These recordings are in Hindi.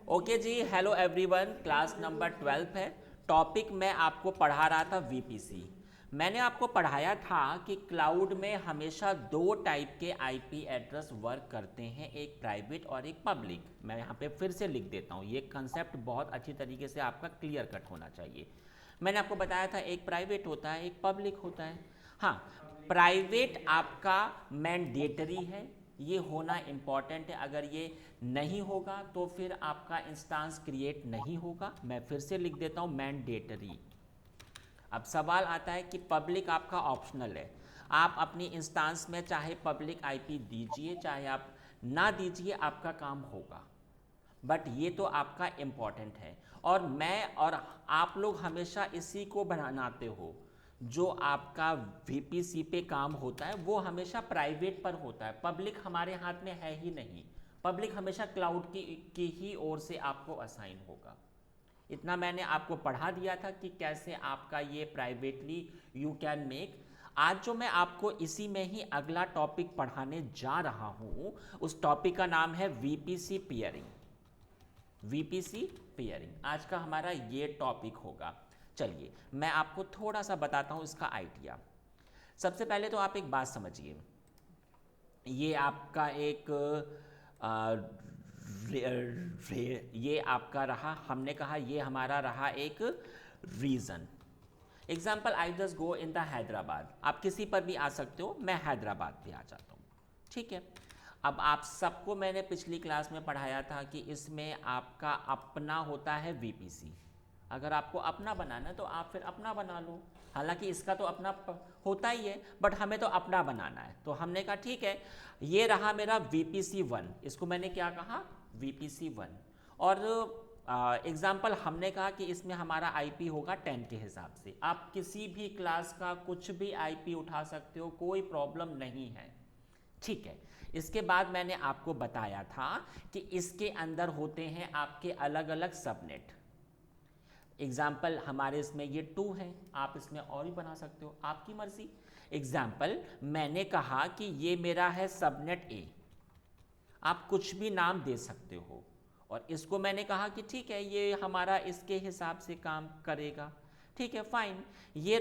ओके जी, हेलो एवरीवन। क्लास नंबर 12 है। टॉपिक मैं आपको पढ़ा रहा था वीपीसी। मैंने आपको पढ़ाया था कि क्लाउड में हमेशा दो टाइप के आईपी एड्रेस वर्क करते हैं, एक प्राइवेट और एक पब्लिक। मैं यहाँ पे फिर से लिख देता हूँ, ये कंसेप्ट बहुत अच्छी तरीके से आपका क्लियर कट होना चाहिए। मैंने आपको बताया था एक प्राइवेट होता है, एक पब्लिक होता है। हाँ, प्राइवेट आपका मैंडेटरी है, ये होना इम्पॉर्टेंट है। अगर ये नहीं होगा तो फिर आपका इंस्टांस क्रिएट नहीं होगा। मैं फिर से लिख देता हूँ मैंडेटरी। अब सवाल आता है कि पब्लिक आपका ऑप्शनल है। आप अपनी इंस्टांस में चाहे पब्लिक आईपी दीजिए चाहे आप ना दीजिए, आपका काम होगा। बट ये तो आपका इम्पॉर्टेंट है। और मैं और आप लोग हमेशा इसी को बनाते हो। जो आपका वीपीसी पे काम होता है वो हमेशा प्राइवेट पर होता है, पब्लिक हमारे हाथ में है ही नहीं। पब्लिक हमेशा क्लाउड की ही ओर से आपको असाइन होगा। इतना मैंने आपको पढ़ा दिया था कि कैसे आपका ये प्राइवेटली यू कैन मेक। आज जो मैं आपको इसी में ही अगला टॉपिक पढ़ाने जा रहा हूँ, उस टॉपिक का नाम है वीपीसी पियरिंग। वीपीसी पेयरिंग आज का हमारा ये टॉपिक होगा। चलिए मैं आपको थोड़ा सा बताता हूँ इसका आइडिया। सबसे पहले तो आप एक बात समझिए, ये आपका एक ये आपका रहा, हमने कहा ये हमारा रहा एक region. Example, I just go in the Hyderabad. आप किसी पर भी आ सकते हो, मैं हैदराबाद पे आ जाता हूँ। ठीक है। अब आप सबको मैंने पिछली क्लास में पढ़ाया था कि इसमें आपका अपना होता है वीपीसी। अगर आपको अपना बनाना है तो आप फिर अपना बना लो। हालांकि इसका तो अपना होता ही है, बट हमें तो अपना बनाना है। तो हमने कहा ठीक है, ये रहा मेरा वीपीसी 1। इसको मैंने क्या कहा? वीपीसी 1। और एग्जाम्पल हमने कहा कि इसमें हमारा आईपी होगा 10 के हिसाब से। आप किसी भी क्लास का कुछ भी आईपी उठा सकते हो, कोई प्रॉब्लम नहीं है। ठीक है। इसके बाद मैंने आपको बताया था कि इसके अंदर होते हैं आपके अलग अलग सबनेट। एग्जाम्पल हमारे इसमें ये 2 है, आप इसमें और भी बना सकते हो, आपकी मर्जी। एग्जाम्पल मैंने कहा कि ये मेरा है सबनेट ए, आप कुछ भी नाम दे सकते हो। और इसको मैंने कहा कि ठीक है, ये हमारा इसके हिसाब से काम करेगा। ठीक है, फाइन। ये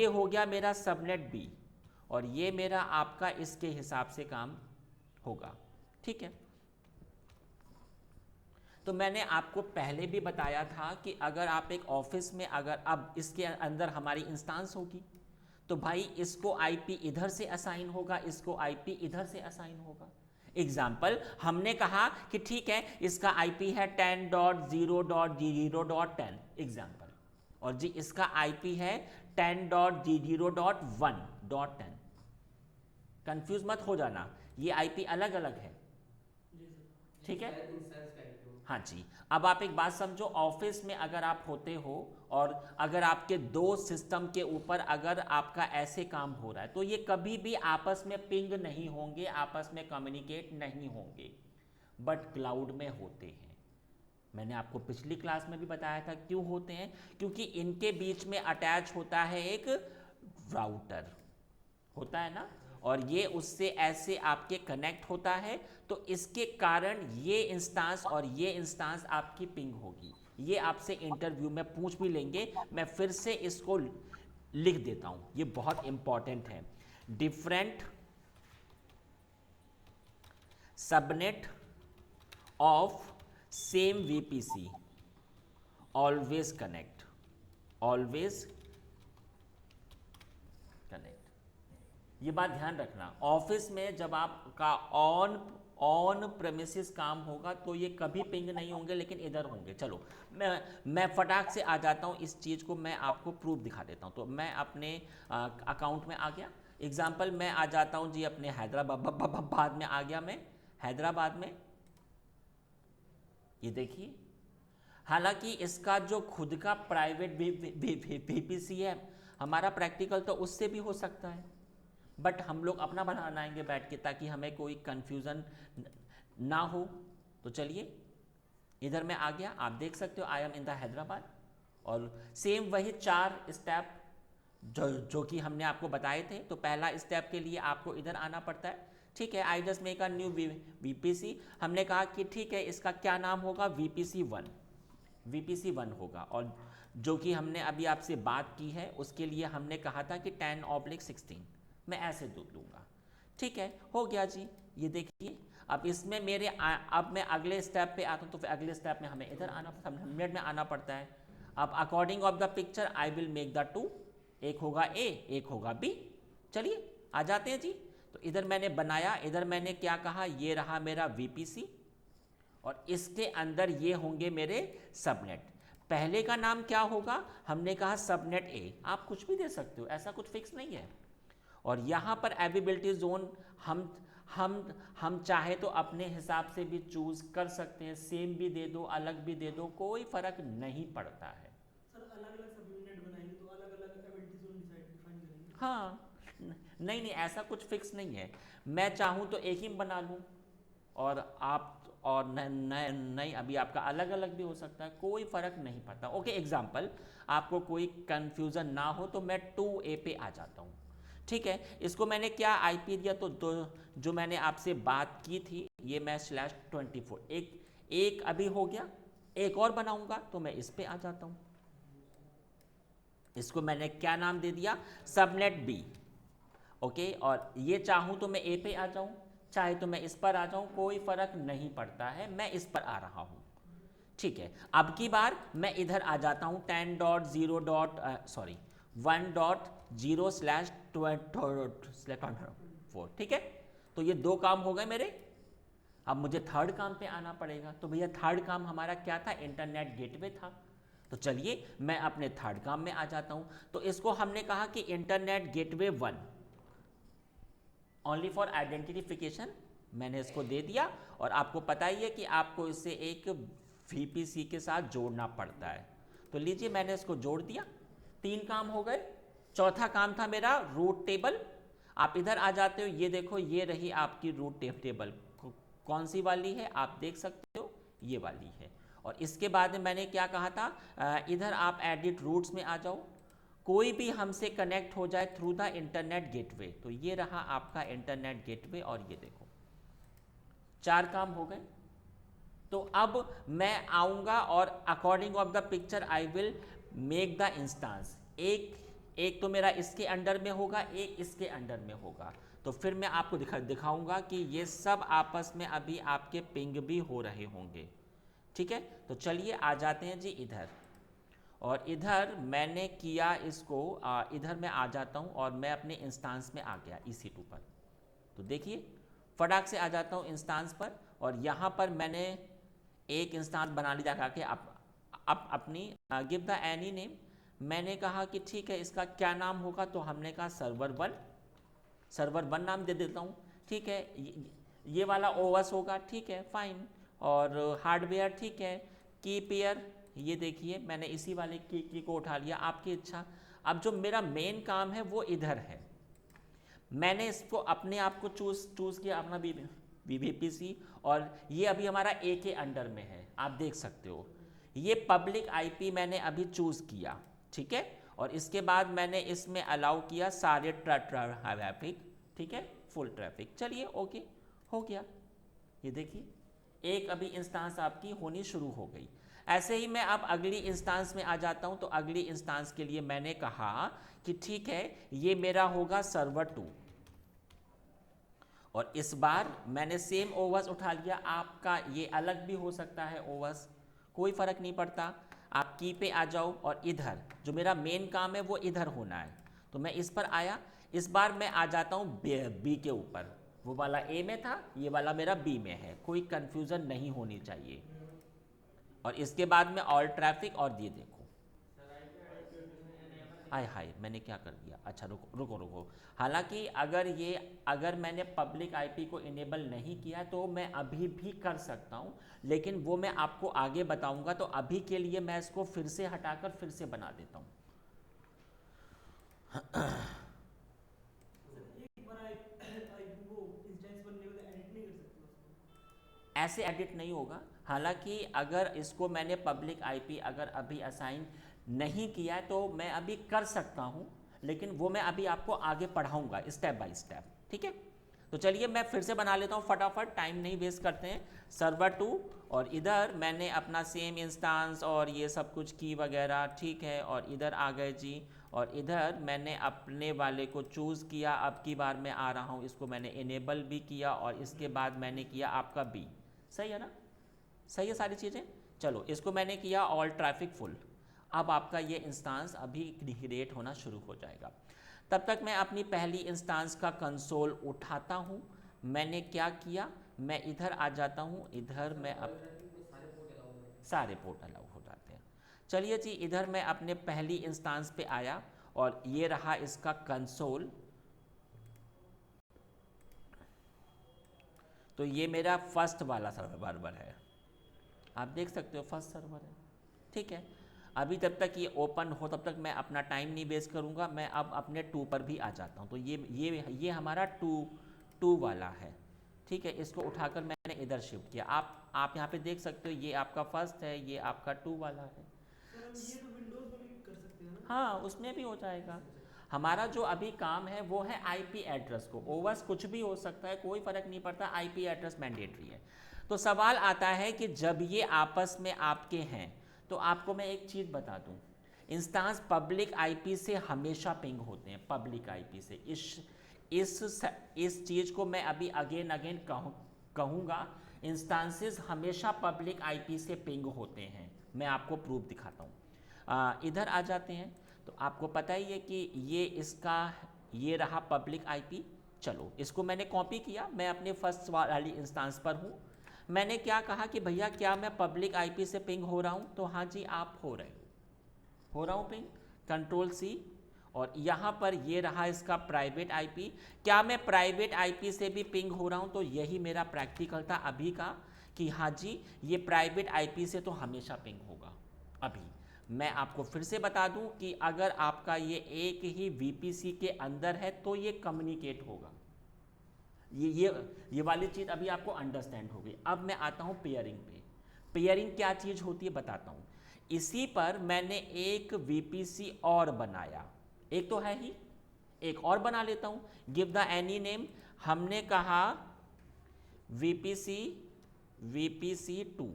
हो गया मेरा सबनेट बी, और ये मेरा आपका इसके हिसाब से काम होगा। ठीक है। तो मैंने आपको पहले भी बताया था कि अगर आप एक ऑफिस में, अगर अब इसके अंदर हमारी इंस्टांस होगी तो भाई इसको आईपी इधर से असाइन होगा, इसको आईपी इधर से असाइन होगा। एग्जाम्पल हमने कहा कि ठीक है, इसका आईपी है 10.0.0.10 एग्जाम्पल, और जी इसका आईपी है 10.0.1.10। कंफ्यूज मत हो जाना, ये आईपी अलग अलग है। ठीक है। हाँ जी। अब आप एक बात समझो, ऑफिस में अगर आप होते हो और अगर आपके दो सिस्टम के ऊपर अगर आपका ऐसे काम हो रहा है तो ये कभी भी आपस में पिंग नहीं होंगे, आपस में कम्युनिकेट नहीं होंगे। बट क्लाउड में होते हैं। मैंने आपको पिछली क्लास में भी बताया था क्यों होते हैं, क्योंकि इनके बीच में अटैच होता है एक राउटर, होता है ना, और ये उससे ऐसे आपके कनेक्ट होता है। तो इसके कारण ये इंस्टांस और ये इंस्टांस आपकी पिंग होगी। ये आपसे इंटरव्यू में पूछ भी लेंगे, मैं फिर से इसको लिख देता हूं, ये बहुत इंपॉर्टेंट है। Different subnet of same VPC always connect, always connect. ये बात ध्यान रखना, ऑफिस में जब आपका ऑन ऑन प्रेमिसेस काम होगा तो ये कभी पिंग नहीं होंगे, लेकिन इधर होंगे। चलो मैं फटाक से आ जाता हूँ, इस चीज़ को मैं आपको प्रूफ दिखा देता हूँ। तो मैं अपने अकाउंट में आ गया। एग्जाम्पल मैं आ जाता हूँ जी अपने हैदराबाद में आ गया, मैं हैदराबाद में। ये देखिए, हालांकि इसका जो खुद का प्राइवेट वीपीसी है, हमारा प्रैक्टिकल तो उससे भी हो सकता है, बट हम लोग अपना बनाएंगे बैठ के ताकि हमें कोई कंफ्यूजन ना हो। तो चलिए, इधर मैं आ गया, आप देख सकते हो I am in the Hyderabad. और सेम वही 4 स्टेप जो कि हमने आपको बताए थे। तो पहला स्टेप के लिए आपको इधर आना पड़ता है, ठीक है, I just make a new VPC. हमने कहा कि ठीक है इसका क्या नाम होगा, वीपीसी 1 होगा। और जो कि हमने अभी आपसे बात की है उसके लिए हमने कहा था कि 10/16 मैं ऐसे लूँगा। ठीक है, हो गया जी। ये देखिए अब इसमें मेरे अब मैं अगले स्टेप पे आता हूँ, तो फिर अगले स्टेप में हमें इधर आना, सबनेट में आना पड़ता है। अब according of the picture I will make the 2, एक होगा ए एक होगा बी। चलिए आ जाते हैं जी। तो इधर मैंने बनाया, इधर मैंने क्या कहा, ये रहा मेरा वीपीसी और इसके अंदर ये होंगे मेरे सबनेट। पहले का नाम क्या होगा, हमने कहा सबनेट ए, आप कुछ भी दे सकते हो, ऐसा कुछ फिक्स नहीं है। और यहाँ पर अवेलेबिलिटी जोन हम चाहे तो अपने हिसाब से भी चूज कर सकते हैं, सेम भी दे दो अलग भी दे दो, कोई फर्क नहीं पड़ता है। सर अलग अलग सब यूनिट बनाएंगे तो अलग अलग अवेलेबिलिटी जोन डिफाइन करेंगे। हाँ, नहीं नहीं ऐसा कुछ फिक्स नहीं है, मैं चाहूँ तो एक ही बना लूँ और आप और नहीं अभी आपका अलग अलग भी हो सकता है, कोई फर्क नहीं पड़ता। ओके, एग्जाम्पल आपको कोई कंफ्यूजन ना हो तो मैं 2A पे आ जाता हूँ। ठीक है, इसको मैंने क्या आईपी दिया, तो जो मैंने आपसे बात की थी ये मैं /24 एक अभी हो गया, एक और बनाऊंगा तो मैं इस पे आ जाता हूँ। इसको मैंने क्या नाम दे दिया, सबनेट बी। ओके, और ये चाहूँ तो मैं ए पे आ जाऊँ, चाहे तो मैं इस पर आ जाऊँ, कोई फर्क नहीं पड़ता है, मैं इस पर आ रहा हूँ। ठीक है, अब की बार मैं इधर आ जाता हूँ 1.0.1.0/24। ठीक है, तो ये दो काम हो गए मेरे। अब मुझे थर्ड काम पे आना पड़ेगा, तो भैया थर्ड काम हमारा क्या था, इंटरनेट गेटवे था। तो चलिए मैं अपने थर्ड काम में आ जाता हूँ। तो इसको हमने कहा कि internet gateway 1 only for identification, मैंने इसको दे दिया। और आपको पता ही है कि आपको इसे एक वीपीसी के साथ जोड़ना पड़ता है। तो लीजिए मैंने इसको जोड़ दिया, 3 काम हो गए। चौथा काम था मेरा रूट टेबल। आप इधर आ जाते हो, ये देखो ये रही आपकी रूट टेबल, कौन सी वाली है आप देख सकते हो, ये वाली है। और इसके बाद में मैंने क्या कहा था, इधर आप एडिट रूट्स में आ जाओ, कोई भी हमसे कनेक्ट हो जाए थ्रू द इंटरनेट गेटवे। तो ये रहा आपका इंटरनेट गेटवे और ये देखो 4 काम हो गए। तो अब मैं आऊँगा और according of the picture I will make the instance. एक तो मेरा इसके अंडर में होगा, एक इसके अंडर में होगा। तो फिर मैं आपको दिखाऊंगा कि ये सब आपस में अभी आपके पिंग भी हो रहे होंगे। ठीक है, तो चलिए आ जाते हैं जी इधर। और इधर मैंने किया इसको, इधर मैं आ जाता हूँ और मैं अपने इंस्टांस में आ गया EC2 पर। तो देखिए फटाक से आ जाता हूँ इंस्टांस पर, और यहाँ पर मैंने एक इंस्टांस बना लिया करके अब अपनी गिव द एनी नेम। मैंने कहा कि ठीक है इसका क्या नाम होगा, तो हमने कहा सर्वर 1 नाम दे देता हूँ। ठीक है, ये वाला ओएस होगा, ठीक है फाइन। और हार्डवेयर ठीक है, की पेयर, ये देखिए मैंने इसी वाले की को उठा लिया, आपकी इच्छा। अब जो मेरा मेन काम है वो इधर है, मैंने इसको अपने आप को चूज किया अपना वीपीसी, और ये अभी हमारा ए के अंडर में है, आप देख सकते हो। ये पब्लिक आईपी मैंने अभी चूज किया, ठीक है। और इसके बाद मैंने इसमें अलाउ किया सारे ट्रैफिक, ठीक है, फुल ट्रैफिक। चलिए ओके, हो गया। ये देखिए एक अभी इंस्टांस आपकी होनी शुरू हो गई। ऐसे ही मैं अब अगली इंस्टांस में आ जाता हूं। तो अगली इंस्टांस के लिए मैंने कहा कि ठीक है ये मेरा होगा सर्वर 2, और इस बार मैंने सेम ओवर्स उठा लिया। आपका ये अलग भी हो सकता है ओवर्स, कोई फर्क नहीं पड़ता। आप की पे आ जाओ, और इधर जो मेरा मेन काम है वो इधर होना है, तो मैं इस पर आया। इस बार मैं आ जाता हूँ बी के ऊपर, वो वाला ए में था, ये वाला मेरा बी में है, कोई कंफ्यूजन नहीं होनी चाहिए। और इसके बाद में ऑल ट्रैफिक, और ये देखो हाय हाय मैंने क्या कर दिया, अच्छा रुको रुको रुको। हालांकि अगर मैंने पब्लिक आईपी को इनेबल नहीं किया तो मैं अभी भी कर सकता हूं, लेकिन वो मैं आपको आगे बताऊंगा। तो अभी के लिए मैं इसको फिर से हटाकर फिर से बना देता हूं। एक बार आईपी को इंस्टेंस बनने के बाद एडिट नहीं कर सकते उसको? ऐसे एडिट नहीं होगा। हालांकि अगर इसको मैंने पब्लिक आईपी अगर अभी असाइन नहीं किया है तो मैं अभी कर सकता हूं, लेकिन वो मैं अभी आपको आगे पढ़ाऊंगा स्टेप बाय स्टेप, ठीक है। तो चलिए मैं फिर से बना लेता हूँ फटाफट, टाइम नहीं वेस्ट करते हैं। सर्वर 2 और इधर मैंने अपना सेम इंस्टांस और ये सब कुछ की वगैरह, ठीक है, और इधर आ गए जी, और इधर मैंने अपने वाले को चूज़ किया। अब की बार मैं आ रहा हूँ, इसको मैंने इनेबल भी किया और इसके बाद मैंने किया आपका बी। सही है ना, सही है सारी चीज़ें। चलो इसको मैंने किया ऑल ट्रैफिक फुल। अब आपका ये इंस्टांस अभी क्रिएट होना शुरू हो जाएगा। तब तक मैं अपनी पहली इंस्टांस का कंसोल उठाता हूँ। मैंने क्या किया, मैं इधर आ जाता हूँ, इधर मैं अब सारे पोर्ट अलाउ हो जाते हैं। चलिए जी, इधर मैं अपने पहली इंस्टांस पे आया और ये रहा इसका कंसोल। तो ये मेरा फर्स्ट वाला सर्वर है, आप देख सकते हो फर्स्ट सर्वर है, ठीक है। अभी तब तक ये ओपन हो तब तक मैं अपना टाइम नहीं वेस्ट करूँगा, मैं अब अपने 2 पर भी आ जाता हूँ। तो ये हमारा 2 वाला है, ठीक है। इसको उठाकर मैंने इधर शिफ्ट किया। आप यहाँ पे देख सकते हो, ये आपका फर्स्ट है, ये आपका 2 वाला है। सर हम ये तो विंडोज में भी कर सकते हैं ना? हाँ, उसमें भी हो जाएगा। हमारा जो अभी काम है वो है आईपी एड्रेस को, ओवस कुछ भी हो सकता है, कोई फ़र्क नहीं पड़ता, आईपी एड्रेस मैंडेटरी है। तो सवाल आता है कि जब ये आपस में आपके हैं, तो आपको मैं एक चीज़ बता दूं, इंस्टांस पब्लिक आईपी से हमेशा पिंग होते हैं, पब्लिक आईपी से। इस चीज़ को मैं अभी अगेन कहूँगा, इंस्टांसेस हमेशा पब्लिक आईपी से पिंग होते हैं। मैं आपको प्रूफ दिखाता हूँ। इधर आ जाते हैं, तो आपको पता ही है कि ये रहा पब्लिक आईपी। चलो इसको मैंने कॉपी किया, मैं अपने फर्स्ट वाली इंस्टांस पर हूँ। मैंने क्या कहा कि भैया क्या मैं पब्लिक आईपी से पिंग हो रहा हूँ, तो हाँ जी आप हो रहा हूँ पिंग, कंट्रोल C। और यहाँ पर ये रहा इसका प्राइवेट आईपी। क्या मैं प्राइवेट आईपी से भी पिंग हो रहा हूँ, तो यही मेरा प्रैक्टिकल था अभी का कि हाँ जी ये प्राइवेट आईपी से तो हमेशा पिंग होगा। अभी मैं आपको फिर से बता दूं कि अगर आपका ये एक ही वीपीसी के अंदर है तो ये कम्युनिकेट होगा। ये वाली चीज़ अभी आपको अंडरस्टैंड हो गई। अब मैं आता हूँ पेयरिंग पे। पेयरिंग क्या चीज़ होती है बताता हूँ। इसी पर मैंने एक वीपीसी और बनाया, एक तो है ही, एक और बना लेता हूँ। गिव द एनी नेम, हमने कहा वीपीसी 2,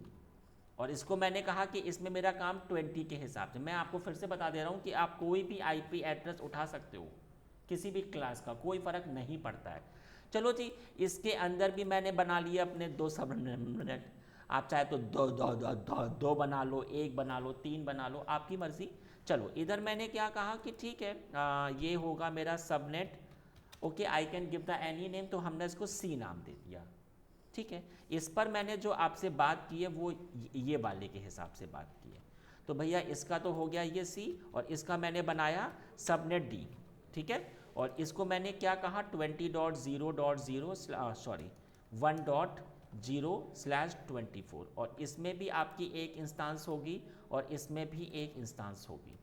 और इसको मैंने कहा कि इसमें मेरा काम 20 के हिसाब से। मैं आपको फिर से बता दे रहा हूँ कि आप कोई भी आईपी एड्रेस उठा सकते हो, किसी भी क्लास का, कोई फ़र्क नहीं पड़ता है। चलो जी, इसके अंदर भी मैंने बना लिया अपने 2 सबनेट। आप चाहे तो दो बना लो, 1 बना लो, 3 बना लो, आपकी मर्ज़ी। चलो इधर मैंने क्या कहा कि ठीक है ये होगा मेरा subnet, okay, I can give the any name, तो हमने इसको C नाम दे दिया, ठीक है। इस पर मैंने जो आपसे बात की है वो ये वाले के हिसाब से बात की है। तो भैया इसका तो हो गया ये C, और इसका मैंने बनाया सबनेट D, ठीक है। और इसको मैंने क्या कहा 1.0.24, और इसमें भी आपकी एक इंस्टांस होगी और इसमें भी एक इंस्टांस होगी।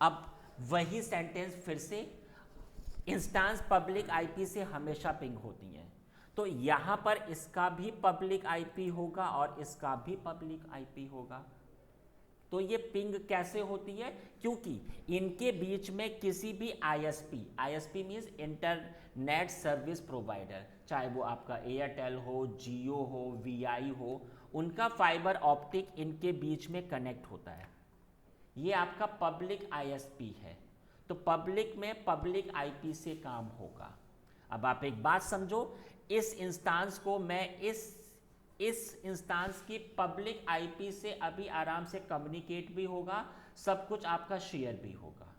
अब वही सेंटेंस फिर से, इंस्टांस पब्लिक आईपी से हमेशा पिंग होती हैं, तो यहाँ पर इसका भी पब्लिक आईपी होगा और इसका भी पब्लिक आईपी होगा। तो ये पिंग कैसे होती है, क्योंकि इनके बीच में किसी भी ISP means internet service provider, चाहे वो आपका एयरटेल हो, जियो हो, वीआई हो, उनका फाइबर ऑप्टिक इनके बीच में कनेक्ट होता है। ये आपका पब्लिक आईएसपी है, तो पब्लिक में पब्लिक आईपी से काम होगा। अब आप एक बात समझो, इस इंस्टांस को मैं इस इंस्टांस की पब्लिक आईपी से अभी आराम से कम्युनिकेट भी होगा, सब कुछ आपका शेयर भी होगा,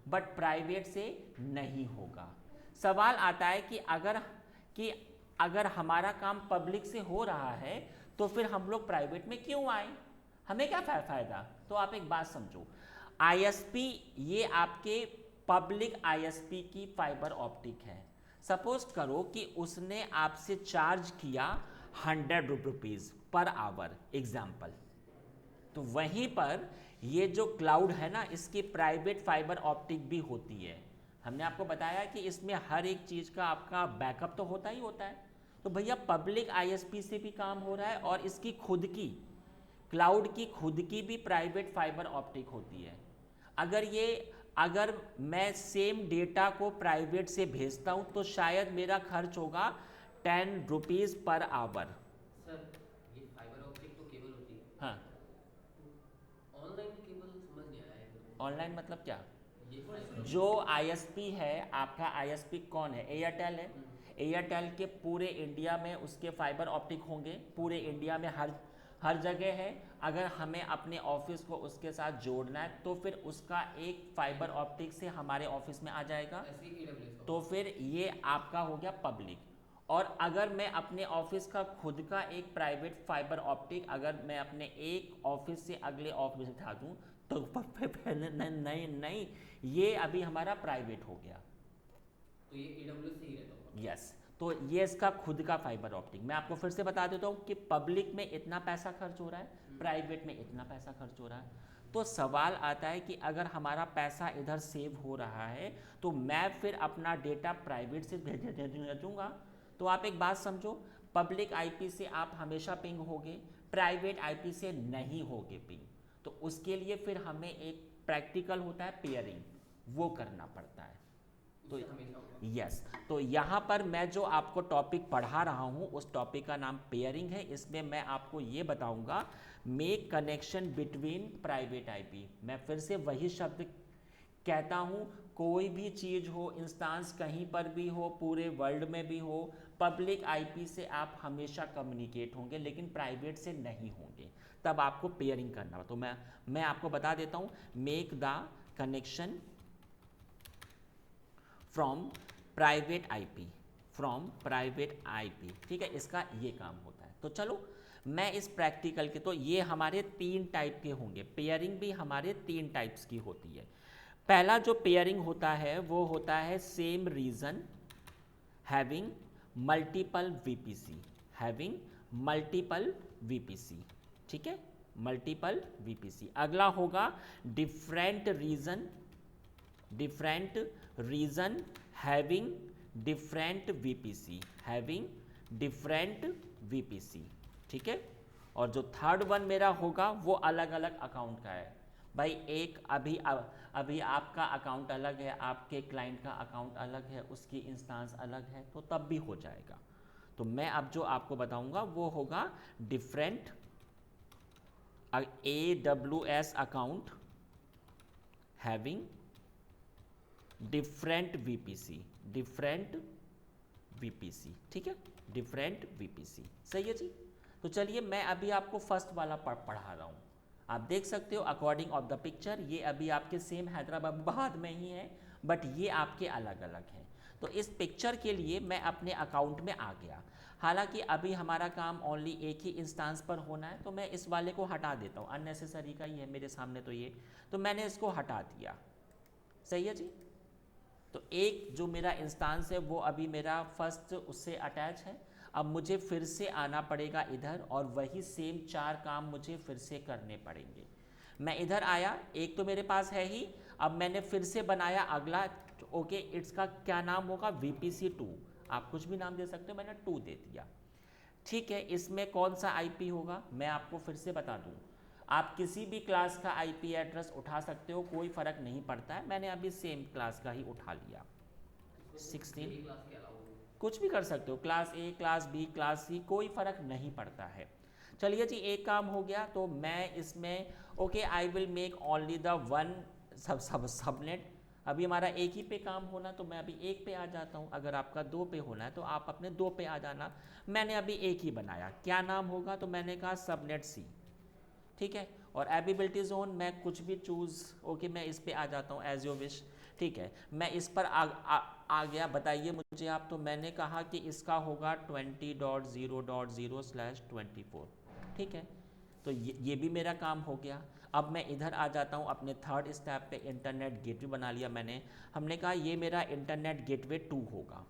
बट प्राइवेट से नहीं होगा। सवाल आता है कि अगर हमारा काम पब्लिक से हो रहा है तो फिर हम लोग प्राइवेट में क्यों आए, हमें क्या फ़ायदा। तो आप एक बात समझो, आईएसपी ये आपके पब्लिक आईएसपी की फाइबर ऑप्टिक है। सपोज करो कि उसने आपसे चार्ज किया 100 रुपीज़ पर आवर एग्जाम्पल, तो वहीं पर ये जो क्लाउड है ना, इसकी प्राइवेट फाइबर ऑप्टिक भी होती है। हमने आपको बताया कि इसमें हर एक चीज़ का आपका बैकअप तो होता ही होता है। तो भैया पब्लिक आईएसपी से भी काम हो रहा है और इसकी खुद की क्लाउड की खुद की भी प्राइवेट फाइबर ऑप्टिक होती है। अगर ये अगर मैं सेम डेटा को प्राइवेट से भेजता हूं तो शायद मेरा खर्च होगा 10 रुपीज़ पर आवर। सर ये फाइबर ऑप्टिक तो केबल होती है, हाँ, ऑनलाइन केबल समझ नहीं आया है। ऑनलाइन मतलब क्या? ये फाइबर जो आईएसपी है, आपका आईएसपी कौन है? एयरटेल है। एयरटेल के पूरे इंडिया में उसके फाइबर ऑप्टिक होंगे, पूरे इंडिया में हर जगह है। अगर हमें अपने ऑफिस को उसके साथ जोड़ना है तो फिर उसका एक फाइबर ऑप्टिक से हमारे ऑफिस में आ जाएगा, ऐसी AWS का तो फिर ये आपका हो गया पब्लिक। और अगर मैं अपने ऑफिस का खुद का एक प्राइवेट फाइबर ऑप्टिक अगर मैं अपने एक ऑफिस से अगले ऑफिस उठा दूँ तो नहीं नहीं, ये अभी हमारा प्राइवेट हो गया। तो ये AWS से ही रहता होगा। यस, तो ये इसका खुद का फाइबर ऑप्टिक। मैं आपको फिर से बता देता हूँ कि पब्लिक में इतना पैसा खर्च हो रहा है, प्राइवेट में इतना पैसा खर्च हो रहा है। तो सवाल आता है कि अगर हमारा पैसा इधर सेव हो रहा है तो मैं फिर अपना डेटा प्राइवेट से भेजूंगा। तो आप एक बात समझो, पब्लिक आईपी से आप हमेशा पिंग होगे, प्राइवेट आईपी से नहीं होगे पिंग। तो उसके लिए फिर हमें एक प्रैक्टिकल होता है पेयरिंग, वो करना पड़ता है। तो उससे हमेशा होगा। यस, तो यहाँ पर मैं जो आपको टॉपिक पढ़ा रहा हूँ उस टॉपिक का नाम पेयरिंग है। इसमें मैं आपको ये बताऊँगा make connection between private IP. मैं फिर से वही शब्द कहता हूँ, कोई भी चीज़ हो, इंस्टांस कहीं पर भी हो, पूरे वर्ल्ड में भी हो, पब्लिक आईपी से आप हमेशा कम्युनिकेट होंगे लेकिन प्राइवेट से नहीं होंगे। तब आपको पेयरिंग करना हो। तो मैं आपको बता देता हूँ, make the connection from private IP, from private IP. ठीक है, इसका ये काम होता है। तो चलो मैं इस प्रैक्टिकल के, तो ये हमारे 3 टाइप के होंगे। पेयरिंग भी हमारे 3 टाइप्स की होती है। पहला जो पेयरिंग होता है वो होता है same region having multiple VPC, having multiple VPC. ठीक है, मल्टीपल वीपीसी। अगला होगा different region having different VPC, having different VPC. ठीक है, और जो थर्ड वन मेरा होगा वो अलग अलग अकाउंट का है। भाई एक अभी आपका अकाउंट अलग है, आपके क्लाइंट का अकाउंट अलग है, उसकी इंस्टांस अलग है, तो तब भी हो जाएगा। तो मैं अब जो आपको बताऊंगा वो होगा different AWS account having different VPC, different VPC. ठीक है, डिफरेंट वीपीसी। सही है जी। तो चलिए मैं अभी आपको फर्स्ट वाला पढ़ा रहा हूँ। आप देख सकते हो अकॉर्डिंग ऑफ द पिक्चर, ये अभी आपके सेम हैदराबाद में ही है बट ये आपके अलग अलग हैं। तो इस पिक्चर के लिए मैं अपने अकाउंट में आ गया। हालांकि अभी हमारा काम ओनली एक ही इंस्टांस पर होना है, तो मैं इस वाले को हटा देता हूँ, अननेसेसरी का ही है मेरे सामने तो ये, तो मैंने इसको हटा दिया। सही है जी। तो एक जो मेरा इंस्टांस है वो अभी मेरा फर्स्ट उससे अटैच है। अब मुझे फिर से आना पड़ेगा इधर और वही सेम 4 काम मुझे फिर से करने पड़ेंगे। मैं इधर आया, एक तो मेरे पास है ही, अब मैंने फिर से बनाया अगला। ओके, इसका क्या नाम होगा? VPC2। आप कुछ भी नाम दे सकते हो, मैंने 2 दे दिया। ठीक है, इसमें कौन सा आईपी होगा मैं आपको फिर से बता दूं। आप किसी भी क्लास का आईपी एड्रेस उठा सकते हो, कोई फ़र्क नहीं पड़ता है। मैंने अभी सेम क्लास का ही उठा लिया। 16 मेरी क्लास के अलावा कुछ भी कर सकते हो, class A, class B, class C, कोई फ़र्क नहीं पड़ता है। चलिए जी, एक काम हो गया। तो मैं इसमें okay, I will make only the one subnet. अभी हमारा एक ही पे काम होना, तो मैं अभी एक पे आ जाता हूँ। अगर आपका 2 पे होना है तो आप अपने 2 पे आ जाना। मैंने अभी एक ही बनाया, क्या नाम होगा? तो मैंने कहा सबनेट C। ठीक है, और एबिलिटी जोन मैं कुछ भी चूज़, ओके मैं इस पे आ जाता हूँ एज योर विश। ठीक है, मैं इस पर आ गया। बताइए मुझे आप। तो मैंने कहा कि इसका होगा 20.0.0/24। ठीक है, तो ये भी मेरा काम हो गया। अब मैं इधर आ जाता हूँ अपने थर्ड स्टेप पे, इंटरनेट गेटवे बना लिया मैंने। हमने कहा ये मेरा इंटरनेट गेटवे 2 होगा।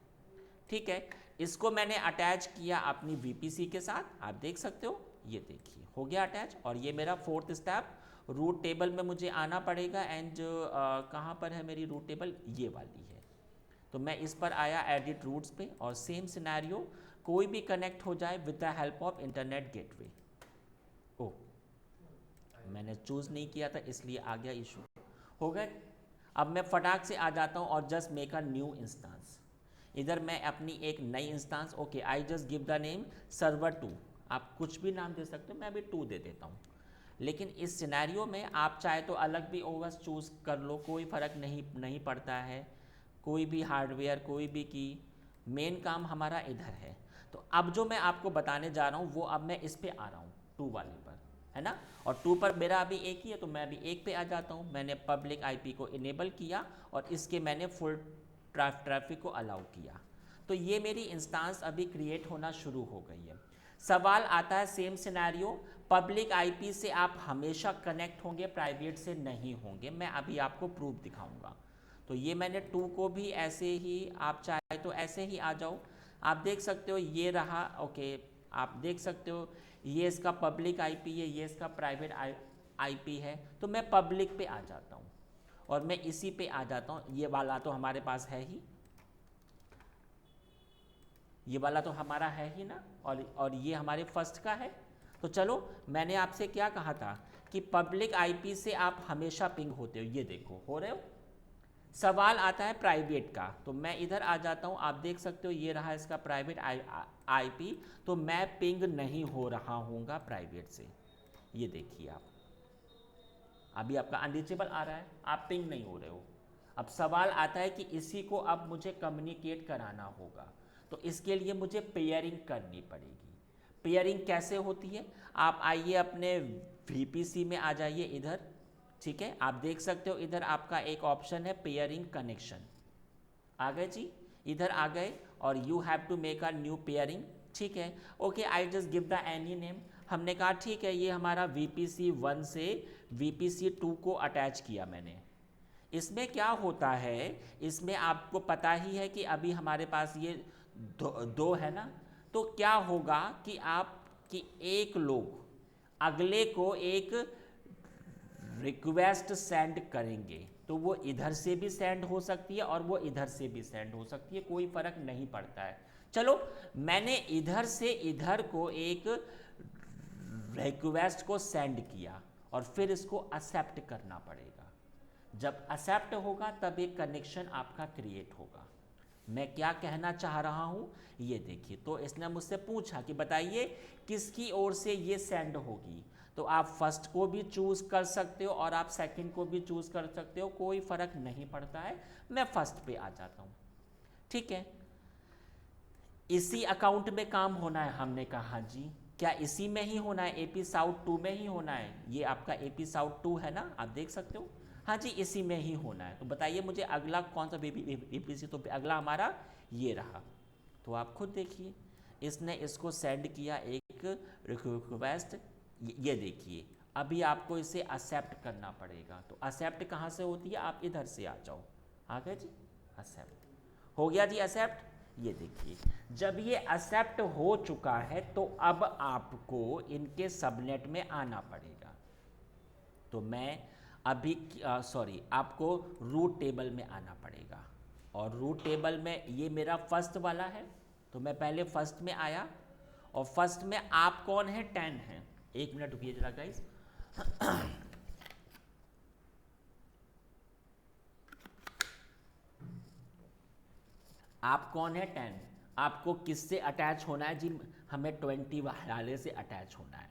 ठीक है, इसको मैंने अटैच किया अपनी VPC के साथ, आप देख सकते हो, ये देखिए हो गया अटैच। और ये मेरा फोर्थ स्टेप, रूट टेबल में मुझे आना पड़ेगा। एंड कहाँ पर है मेरी रूट टेबल? ये वाली है। तो मैं इस पर आया एडिट रूट्स पे, और सेम सिनेरियो, कोई भी कनेक्ट हो जाए with the help of internet gateway. ओ, मैंने चूज़ नहीं किया था इसलिए आ गया इशू। हो गए। अब मैं फटाक से आ जाता हूँ और just make a new instance. इधर मैं अपनी एक नई instance, okay I just give the name server 2। आप कुछ भी नाम दे सकते हो, मैं अभी 2 दे देता हूँ। लेकिन इस सिनेरियो में आप चाहे तो अलग भी ओएस चूज़ कर लो, कोई फ़र्क नहीं पड़ता है, कोई भी हार्डवेयर, कोई भी की, मेन काम हमारा इधर है। तो अब जो मैं आपको बताने जा रहा हूँ वो अब मैं इस पे आ रहा हूँ 2 वाले पर, है ना। और 2 पर मेरा अभी एक ही है तो मैं अभी 1 पे आ जाता हूँ। मैंने पब्लिक आईपी को इनेबल किया और इसके मैंने फुल ट्रैफिक को अलाउ किया, तो ये मेरी इंस्टेंस अभी क्रिएट होना शुरू हो गई है। सवाल आता है सेम सिनेरियो, पब्लिक आईपी से आप हमेशा कनेक्ट होंगे, प्राइवेट से नहीं होंगे। मैं अभी आपको प्रूफ दिखाऊंगा। तो ये मैंने 2 को भी ऐसे ही, आप चाहे तो ऐसे ही आ जाओ, आप देख सकते हो ये रहा, ओके आप देख सकते हो ये इसका पब्लिक आईपी है, ये इसका प्राइवेट आईपी है। तो मैं पब्लिक पे आ जाता हूँ और मैं इसी पे आ जाता हूँ। ये वाला तो हमारे पास है ही, ये वाला तो हमारा है ही ना, और ये हमारे फर्स्ट का है। तो चलो, मैंने आपसे क्या कहा था कि पब्लिक आईपी से आप हमेशा पिंग होते हो, ये देखो हो रहे हो। सवाल आता है प्राइवेट का, तो मैं इधर आ जाता हूँ, आप देख सकते हो ये रहा इसका प्राइवेट आईपी, तो मैं पिंग नहीं हो रहा हूँगा प्राइवेट से। ये देखिए आप, अभी आपका अनरीचेबल आ रहा है, आप पिंग नहीं हो रहे हो। अब सवाल आता है कि इसी को अब मुझे कम्युनिकेट कराना होगा, तो इसके लिए मुझे पेयरिंग करनी पड़ेगी। पेयरिंग कैसे होती है, आप आइए अपने वीपीसी में आ जाइए इधर, ठीक है। आप देख सकते हो इधर आपका एक ऑप्शन है पेयरिंग कनेक्शन, आ गए जी, इधर आ गए और you have to make a new peering, ठीक है। Okay I just give the any name. हमने कहा ठीक है, ये हमारा VPC 1 से VPC 2 को अटैच किया मैंने। इसमें क्या होता है, इसमें आपको पता ही है कि अभी हमारे पास ये दो है ना, तो क्या होगा कि एक लोग अगले को एक रिक्वेस्ट सेंड करेंगे, तो वो इधर से भी सेंड हो सकती है और वो इधर से भी सेंड हो सकती है, कोई फर्क नहीं पड़ता है। चलो, मैंने इधर से इधर को एक रिक्वेस्ट को सेंड किया और फिर इसको एक्सेप्ट करना पड़ेगा। जब एक्सेप्ट होगा तब एक कनेक्शन आपका क्रिएट होगा। मैं क्या कहना चाह रहा हूँ ये देखिए, तो इसने मुझसे पूछा कि बताइए किसकी ओर से ये सेंड होगी, तो आप फर्स्ट को भी चूज़ कर सकते हो और आप सेकंड को भी चूज़ कर सकते हो, कोई फ़र्क नहीं पड़ता है। मैं फर्स्ट पे आ जाता हूँ, ठीक है। इसी अकाउंट में काम होना है, हमने कहा जी, क्या इसी में ही होना है, AP South 2 में ही होना है। ये आपका AP South 2 है ना, आप देख सकते हो, हाँ जी इसी में ही होना है। तो बताइए मुझे अगला कौन सा VPC, तो अगला हमारा ये रहा। तो आप खुद देखिए, इसने इसको सेंड किया एक रिक्वेस्ट, ये देखिए अभी आपको इसे एक्सेप्ट करना पड़ेगा। तो एक्सेप्ट कहाँ से होती है, आप इधर से आ जाओ, आ गए जी, एक्सेप्ट हो गया जी, एक्सेप्ट। ये देखिए जब ये एक्सेप्ट हो चुका है तो अब आपको इनके सबनेट में आना पड़ेगा। तो मैं अभी आपको रूट टेबल में आना पड़ेगा, और रूट टेबल में ये मेरा फर्स्ट वाला है, तो मैं पहले फर्स्ट में आया, और फर्स्ट में आप कौन है, 10 है। एक मिनट रुकिए जरा गाइस। आप कौन है, 10। आपको किससे अटैच होना है जी, हमें 20 वाले से अटैच होना है।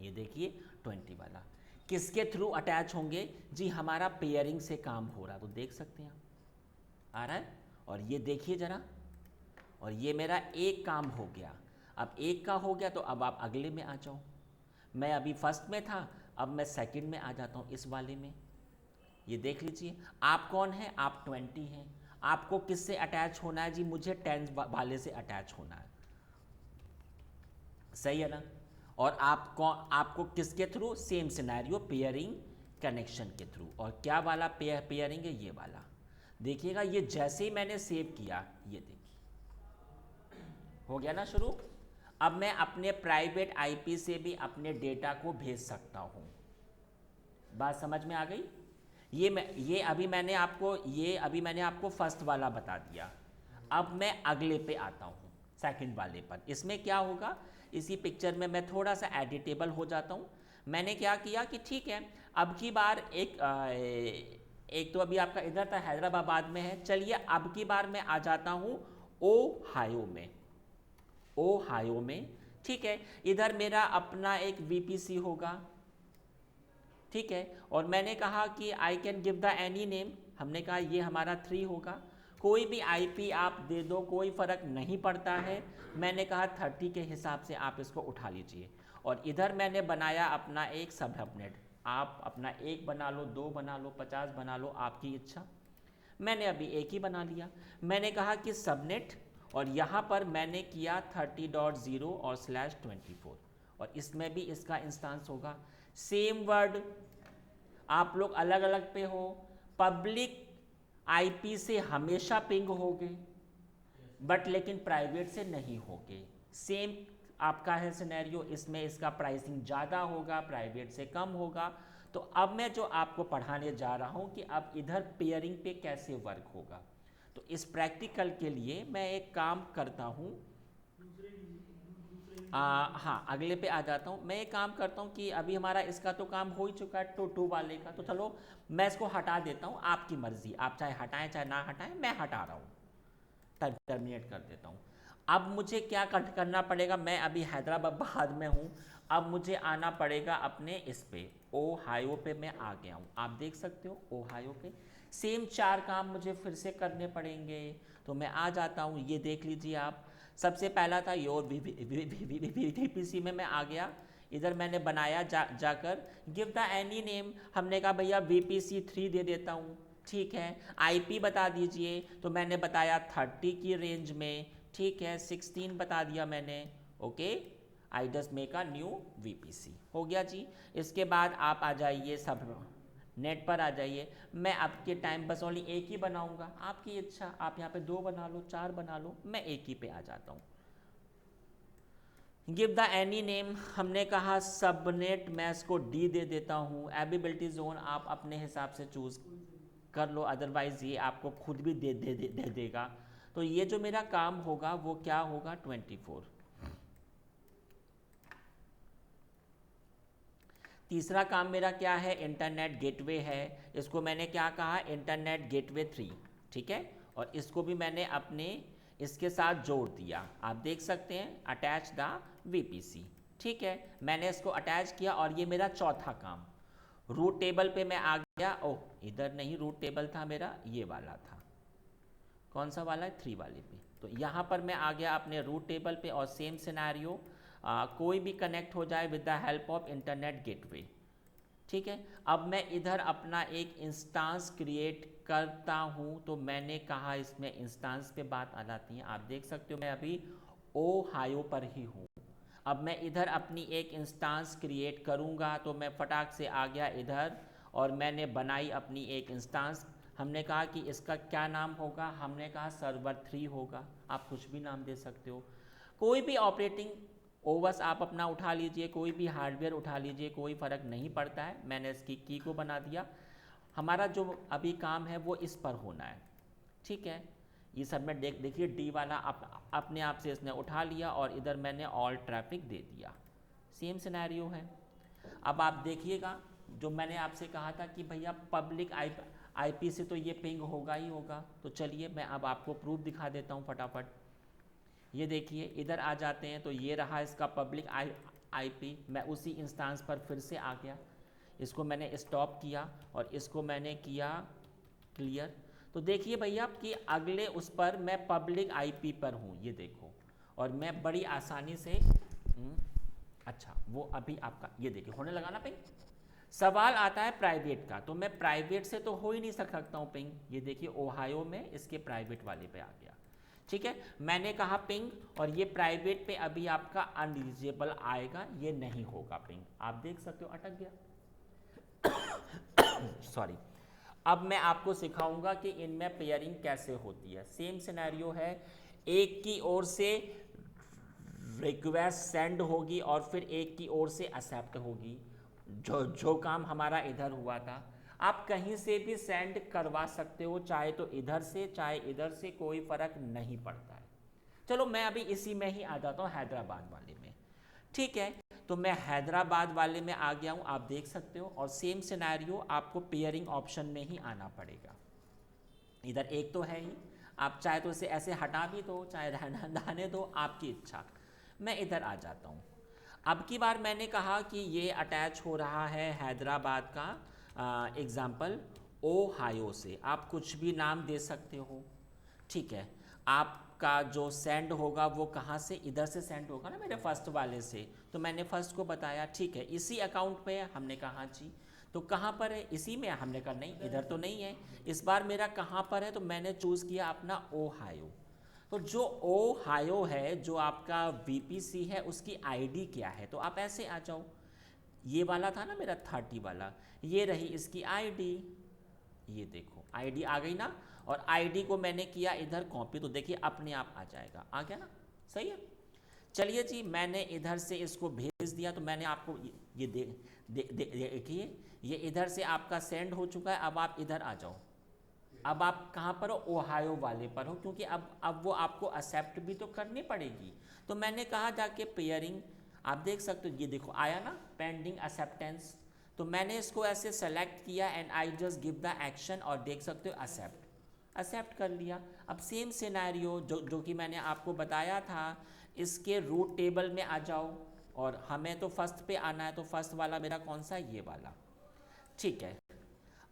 ये देखिए 20 वाला किसके थ्रू अटैच होंगे जी, हमारा पेयरिंग से काम हो रहा है, तो देख सकते हैं आप आ रहा है। और ये देखिए जरा, और ये मेरा एक काम हो गया। अब एक का हो गया तो अब आप अगले में आ जाओ। मैं अभी फर्स्ट में था, अब मैं सेकंड में आ जाता हूँ इस वाले में। ये देख लीजिए आप कौन है, आप 20 हैं। आपको किससे अटैच होना है जी, मुझे 10 वाले से अटैच होना है, सही है ना। और आपको किसके through, same scenario pairing connection के थ्रू। और क्या वाला पेयरिंग है, ये वाला। देखिएगा ये जैसे ही मैंने सेव किया, ये देखिए हो गया ना शुरू। अब मैं अपने प्राइवेट आईपी से भी अपने डेटा को भेज सकता हूँ। बात समझ में आ गई। ये अभी मैंने आपको फर्स्ट वाला बता दिया। अब मैं अगले पे आता हूँ, सेकंड वाले पर। इसमें क्या होगा, इसी पिक्चर में मैं थोड़ा सा एडिटेबल हो जाता हूँ। मैंने क्या किया कि ठीक है, अब की बार एक तो अभी आपका इधर था, हैदराबाद में है। चलिए अब की बार मैं आ जाता हूँ ओहायो में, ओहायो में, ठीक है। इधर मेरा अपना एक वीपीसी होगा, ठीक है। और मैंने कहा कि I can give the any name, हमने कहा ये हमारा 3 होगा। कोई भी आईपी आप दे दो, कोई फ़र्क नहीं पड़ता है। मैंने कहा 30 के हिसाब से आप इसको उठा लीजिए। और इधर मैंने बनाया अपना एक सबनेट, आप अपना 1 बना लो, 2 बना लो, 50 बना लो, आपकी इच्छा। मैंने अभी एक ही बना लिया। मैंने कहा कि सबनेट, और यहाँ पर मैंने किया 30.0 और /24, और इसमें भी इसका इंस्टेंस होगा। सेम वर्ड, आप लोग अलग अलग पे हो। पब्लिक आईपी से हमेशा पिंग होगे, बट लेकिन प्राइवेट से नहीं होगे। सेम आपका है सिनेरियो, इसमें इसका प्राइसिंग ज़्यादा होगा, प्राइवेट से कम होगा। तो अब मैं जो आपको पढ़ाने जा रहा हूँ कि अब इधर पेयरिंग पे कैसे वर्क होगा। तो इस प्रैक्टिकल के लिए मैं एक काम करता हूँ, हाँ अगले पे आ जाता हूँ। मैं एक काम करता हूँ कि अभी हमारा इसका तो काम हो ही चुका है, टू वाले का, तो चलो मैं इसको हटा देता हूँ, आपकी मर्जी, आप चाहे हटाएं चाहे ना हटाएं, मैं हटा रहा हूँ, टर्मिनेट कर देता हूँ। अब मुझे क्या करना पड़ेगा, मैं अभी हैदराबाद में हूँ, अब मुझे आना पड़ेगा अपने इस पे ओहायो पे। मैं आ गया हूँ, आप देख सकते हो ओहायो पे। सेम 4 काम मुझे फिर से करने पड़ेंगे, तो मैं आ जाता हूँ। ये देख लीजिए आप, सबसे पहला था योर वीपीसी में मैं आ गया। इधर मैंने बनाया जाकर गिव द एनी नेम, हमने कहा भैया वीपीसी 3 दे देता हूँ, ठीक है। आईपी बता दीजिए, तो मैंने बताया 30 की रेंज में, ठीक है। 16 बता दिया मैंने, okay. I just make a new VPC, हो गया जी। इसके बाद आप आ जाइए सब नेट पर आ जाइए। मैं आपके टाइम बस ओनली एक ही बनाऊंगा, आपकी इच्छा, आप यहाँ पे 2 बना लो, 4 बना लो, मैं एक ही पे आ जाता हूँ। गिव द एनी नेम, हमने कहा सबनेट, मैं इसको डी दे देता हूँ। एबिलिटी जोन आप अपने हिसाब से चूज कर लो, अदरवाइज ये आपको खुद भी दे देगा। तो ये जो मेरा काम होगा वो क्या होगा, 24। तीसरा काम मेरा क्या है, इंटरनेट गेटवे है। इसको मैंने क्या कहा, इंटरनेट गेटवे 3, ठीक है। और इसको भी मैंने अपने इसके साथ जोड़ दिया, आप देख सकते हैं, अटैच द वीपीसी, ठीक है। मैंने इसको अटैच किया, और ये मेरा चौथा काम। रूट टेबल पे मैं आ गया, ओह इधर नहीं, रूट टेबल था मेरा ये वाला था, कौन सा वाला है, 3 वाले पे। तो यहाँ पर मैं आ गया अपने रूट टेबल पे, और सेम सिनेरियो, कोई भी कनेक्ट हो जाए with the help of internet gateway, ठीक है। अब मैं इधर अपना एक इंस्टांस क्रिएट करता हूँ। तो मैंने कहा इसमें इंस्टांस पे बात आ जाती है, आप देख सकते हो मैं अभी ओहायो पर ही हूँ। अब मैं इधर अपनी एक इंस्टांस क्रिएट करूँगा, तो मैं फटाक से आ गया इधर, और मैंने बनाई अपनी एक इंस्टांस। हमने कहा कि इसका क्या नाम होगा, हमने कहा सर्वर 3 होगा, आप कुछ भी नाम दे सकते हो। कोई भी ऑपरेटिंग ओवस आप अपना उठा लीजिए, कोई भी हार्डवेयर उठा लीजिए, कोई फ़र्क नहीं पड़ता है। मैंने इसकी की को बना दिया। हमारा जो अभी काम है वो इस पर होना है, ठीक है। ये सब में देखिए डी वाला अपने आप से इसने उठा लिया, और इधर मैंने ऑल ट्रैफिक दे दिया। सेम सिनेरियो है। अब आप देखिएगा, जो मैंने आपसे कहा था कि भैया पब्लिक आईपी से तो ये पिंग होगा ही होगा। तो चलिए मैं अब आपको प्रूफ दिखा देता हूँ फटाफट। ये देखिए इधर आ जाते हैं, तो ये रहा इसका पब्लिक आईपी। मैं उसी इंस्टांस पर फिर से आ गया, इसको मैंने स्टॉप किया, और इसको मैंने किया क्लियर। तो देखिए भैया कि अगले उस पर मैं पब्लिक आईपी पर हूँ, ये देखो, और मैं बड़ी आसानी से अच्छा वो अभी आपका ये देखिए होने लगा ना पिंग। सवाल आता है प्राइवेट का, तो मैं प्राइवेट से तो हो ही नहीं सकता हूँ पिंग। ये देखिए ओहायो में इसके प्राइवेट वाले पे आ गया, ठीक है। मैंने कहा पिंग, और ये प्राइवेट पे अभी आपका अनरीचेबल आएगा, ये नहीं होगा पिंग, आप देख सकते हो अटक गया। सॉरी। अब मैं आपको सिखाऊंगा कि इनमें पेयरिंग कैसे होती है। सेम सिनेरियो है, एक की ओर से रिक्वेस्ट सेंड होगी, और फिर एक की ओर से एक्सेप्ट होगी। जो काम हमारा इधर हुआ था, आप कहीं से भी सेंड करवा सकते हो, चाहे तो इधर से चाहे इधर से, कोई फ़र्क नहीं पड़ता है। चलो मैं अभी इसी में ही आ जाता हूँ, हैदराबाद वाले में, ठीक है। तो मैं हैदराबाद वाले में आ गया हूँ, आप देख सकते हो। और सेम सिनेरियो आपको पेयरिंग ऑप्शन में ही आना पड़ेगा। इधर एक तो है ही, आप चाहे तो इसे ऐसे हटा भी दो, चाहे रहने दो, आपकी इच्छा। मैं इधर आ जाता हूँ। अब की बार मैंने कहा कि ये अटैच हो रहा है हैदराबाद का एग्ज़ाम्पल ओहायो से। आप कुछ भी नाम दे सकते हो, ठीक है। आपका जो सेंड होगा वो कहाँ से, इधर से सेंड होगा ना, मेरे फर्स्ट वाले से। तो मैंने फर्स्ट को बताया, ठीक है, इसी अकाउंट पे है। हमने कहा हाँ जी। तो कहाँ पर है, इसी में। हमने कहा नहीं, इधर तो नहीं है। इस बार मेरा कहाँ पर है, तो मैंने चूज़ किया अपना ओहायो। तो जो ओहायो है, जो आपका वीपीसी है, उसकी आईडी क्या है, तो आप ऐसे आ जाओ। ये वाला था ना मेरा 30 वाला, ये रही इसकी आईडी। ये देखो आईडी आ गई ना। और आईडी को मैंने किया इधर कॉपी, तो देखिए अपने आप आ जाएगा, आ गया ना, सही है। चलिए जी, मैंने इधर से इसको भेज दिया। तो मैंने आपको ये देखिए, ये इधर से आपका सेंड हो चुका है। अब आप इधर आ जाओ। अब आप कहाँ पर हो, ओहायो वाले पर हो, क्योंकि अब वो आपको एक्सेप्ट भी तो करनी पड़ेगी। तो मैंने कहा जाके पेयरिंग, आप देख सकते हो, ये देखो आया ना, पेंडिंग एक्सेप्टेंस। तो मैंने इसको ऐसे सेलेक्ट किया and I just give the action, और देख सकते हो एक्सेप्ट कर लिया। अब सेम सिनेरियो जो कि मैंने आपको बताया था, इसके रूट टेबल में आ जाओ। और हमें तो फर्स्ट पे आना है, तो फर्स्ट वाला मेरा कौन सा है, ये वाला, ठीक है।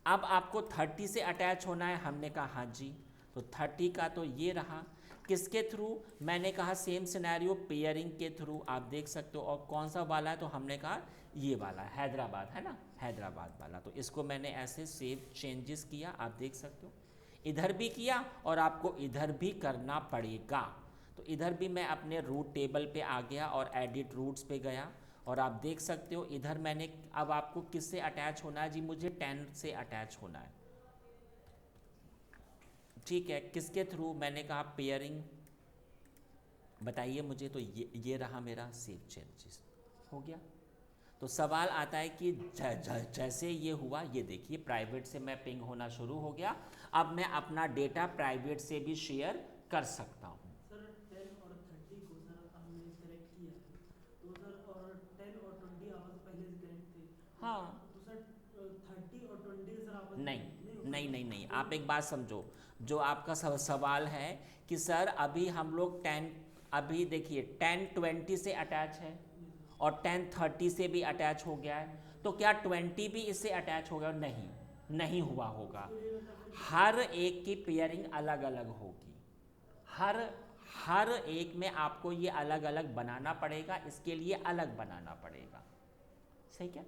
अब आपको 30 से अटैच होना है, हमने कहा हाँ जी। तो 30 का तो ये रहा। किसके थ्रू, मैंने कहा सेम सिनेरियो पेयरिंग के थ्रू, आप देख सकते हो। और कौन सा वाला है, तो हमने कहा ये वाला, हैदराबाद है ना, हैदराबाद वाला। तो इसको मैंने ऐसे सेव चेंजेस किया, आप देख सकते हो। इधर भी किया और आपको इधर भी करना पड़ेगा। तो इधर भी मैं अपने रूट टेबल पे आ गया और एडिट रूट्स पे गया। और आप देख सकते हो इधर मैंने, अब आपको किससे अटैच होना है जी, मुझे 10 से अटैच होना है, ठीक है। किसके थ्रू, मैंने कहा पेयरिंग, बताइए मुझे। तो ये रहा मेरा सेव चेंजेस, हो गया। तो सवाल आता है कि जैसे ये हुआ, ये देखिए प्राइवेट से मैं पिंग होना शुरू हो गया। अब मैं अपना डेटा प्राइवेट से भी शेयर कर सकता हूँ। सर 10 और 30 को सर हमने सेलेक्ट किया है, तो सर और 10 और 20 आपस पहले से कनेक्ट थे। हाँ, तो सर 30 और 20 सर आपस नहीं नहीं नहीं नहीं नहीं, आप एक बात समझो। जो आपका सवाल है कि सर अभी हम लोग 10, अभी देखिए 10 20 से अटैच है और 10 30 से भी अटैच हो गया है। तो क्या 20 भी इससे अटैच हो गया, नहीं, नहीं हुआ होगा। हर एक की पेयरिंग अलग अलग होगी। हर एक में आपको ये अलग अलग बनाना पड़ेगा, इसके लिए अलग बनाना पड़ेगा, सही क्या।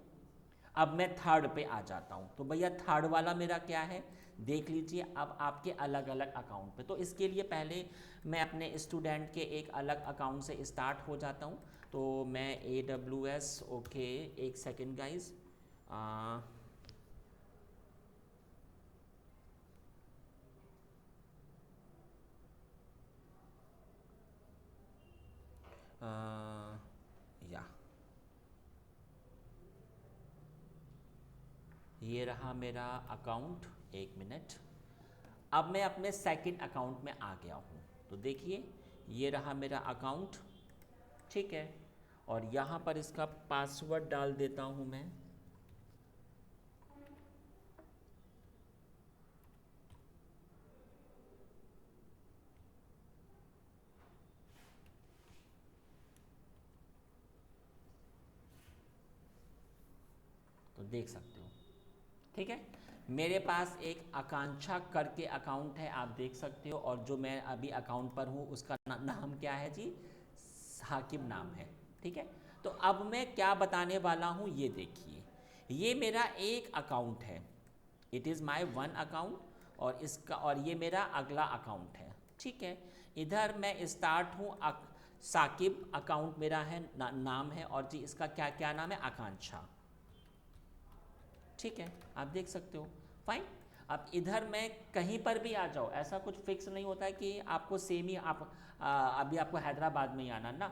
अब मैं थर्ड पे आ जाता हूँ। तो भैया थर्ड वाला मेरा क्या है, देख लीजिए। अब आपके अलग अलग अकाउंट पे, तो इसके लिए पहले मैं अपने स्टूडेंट के एक अलग अकाउंट से स्टार्ट हो जाता हूँ। तो मैं AWS, ओके, एक सेकेंड गाइज, या ये रहा मेरा अकाउंट, एक मिनट। अब मैं अपने सेकंड अकाउंट में आ गया हूँ। तो देखिए ये रहा मेरा अकाउंट, ठीक है। और यहाँ पर इसका पासवर्ड डाल देता हूँ मैं। तो देख सकते हो, ठीक है। मेरे पास एक आकांक्षा करके अकाउंट है, आप देख सकते हो। और जो मैं अभी अकाउंट पर हूँ उसका नाम क्या है जी, साकिब नाम है, ठीक है। तो अब मैं क्या बताने वाला हूँ, ये देखिए। ये मेरा एक अकाउंट है, it is my one account. और इसका, और ये मेरा अगला अकाउंट है, ठीक है। इधर मैं स्टार्ट हूँ, साकिब अकाउंट मेरा है, नाम है। और जी इसका क्या क्या नाम है, आकांक्षा, ठीक है। आप देख सकते हो, फाइन। अब इधर मैं कहीं पर भी आ जाओ, ऐसा कुछ फिक्स नहीं होता है कि आपको सेम ही अभी आपको हैदराबाद में ही आना ना,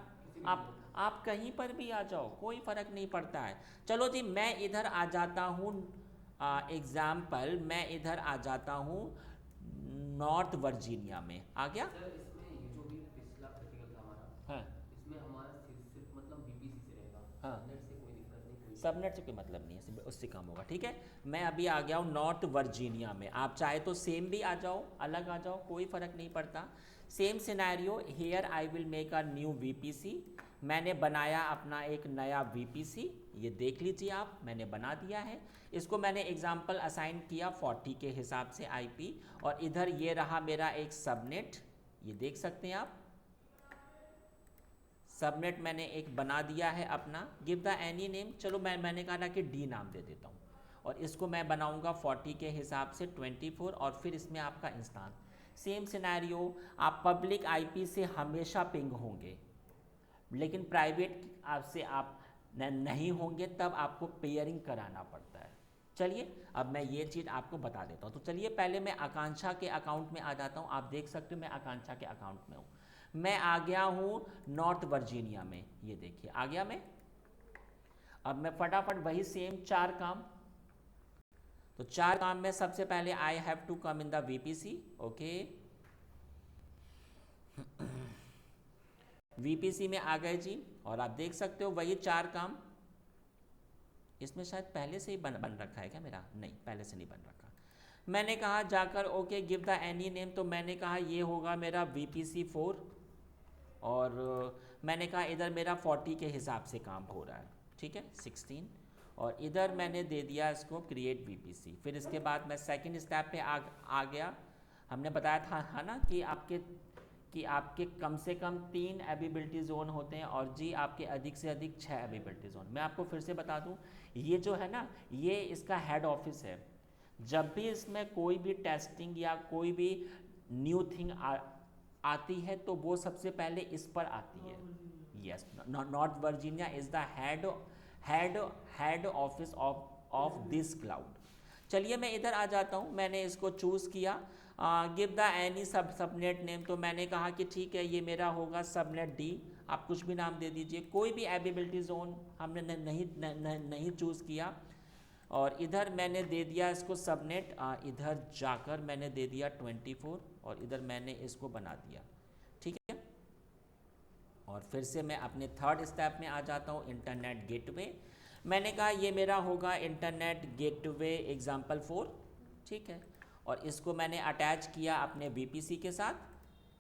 आप कहीं पर भी आ जाओ, कोई फ़र्क नहीं पड़ता है। चलो जी, मैं इधर आ जाता हूँ, एग्ज़ाम्पल मैं इधर आ जाता हूँ नॉर्थ वर्जीनिया में, आ गया। सर इसमें ये जो भी पिछला प्रैक्टिकल था हमारा, हाँ इसमें हमारा सिर्फ मतलब बीपीसी से रहेगा, हाँ हमने सबनेट से कोई मतलब नहीं है, उससे काम होगा। ठीक है, मैं अभी आ गया हूँ नॉर्थ वर्जीनिया में। आप चाहे तो सेम भी आ जाओ, अलग आ जाओ, कोई फ़र्क नहीं पड़ता। Same scenario, here I will make a new VPC. मैंने बनाया अपना एक नया वीपीसी, ये देख लीजिए आप, मैंने बना दिया है। इसको मैंने एग्जाम्पल असाइन किया 40 के हिसाब से आईपी, और इधर ये रहा मेरा एक सबनेट, ये देख सकते हैं आप, सबनेट मैंने एक बना दिया है अपना। गिव द एनी नेम, चलो मैंने कहा ना कि डी नाम दे देता हूँ, और इसको मैं बनाऊंगा 40 के हिसाब से 24, और फिर इसमें आपका इंस्टांस। सेम सिनेरियो, आप पब्लिक आईपी से हमेशा पिंग होंगे, लेकिन प्राइवेट आपसे आप नहीं होंगे, तब आपको पेयरिंग कराना पड़ता है। चलिए अब मैं ये चीज़ आपको बता देता हूँ। तो चलिए पहले मैं आकांक्षा के अकाउंट में आ जाता हूँ। आप देख सकते हो मैं आकांक्षा के अकाउंट में हूँ। मैं आ गया हूँ नॉर्थ वर्जीनिया में, ये देखिए आ गया मैं। अब मैं फटाफट वही सेम 4 काम, तो 4 काम में सबसे पहले I have to come in the VPC. Okay, VPC में आ गए जी, और आप देख सकते हो वही 4 काम। इसमें शायद पहले से ही बन रखा है क्या मेरा? नहीं, पहले से नहीं बन रखा। मैंने कहा जाकर okay give the any name, तो मैंने कहा ये होगा मेरा वीपीसी 4, और मैंने कहा इधर मेरा 40 के हिसाब से काम हो रहा है, ठीक है 16, और इधर मैंने दे दिया इसको क्रिएट वीपीसी। फिर इसके बाद मैं सेकंड स्टेप पे आ गया। हमने बताया था ना कि आपके कम से कम 3 एबिलिटी जोन होते हैं, और जी आपके अधिक से अधिक 6 एबिलिटी जोन। मैं आपको फिर से बता दूं, ये जो है ना, ये इसका हेड ऑफिस है। जब भी इसमें कोई भी टेस्टिंग या कोई भी न्यू थिंग आती है, तो वो सबसे पहले इस पर आती है। Yes, north Virginia is the head office of this cloud. चलिए मैं इधर आ जाता हूँ। मैंने इसको चूज़ किया, give the any subnet name, तो मैंने कहा कि ठीक है ये मेरा होगा सबनेट डी। आप कुछ भी नाम दे दीजिए, कोई भी एबिलिटी जोन हमने नहीं चूज़ किया। और इधर मैंने दे दिया इसको सबनेट, इधर जाकर मैंने दे दिया 24, और इधर मैंने इसको बना दिया, ठीक है। और फिर से मैं अपने थर्ड स्टेप में आ जाता हूँ, इंटरनेट गेटवे। मैंने कहा ये मेरा होगा इंटरनेट गेटवे एग्जाम्पल 4, ठीक है। और इसको मैंने अटैच किया अपने वीपीसी के साथ,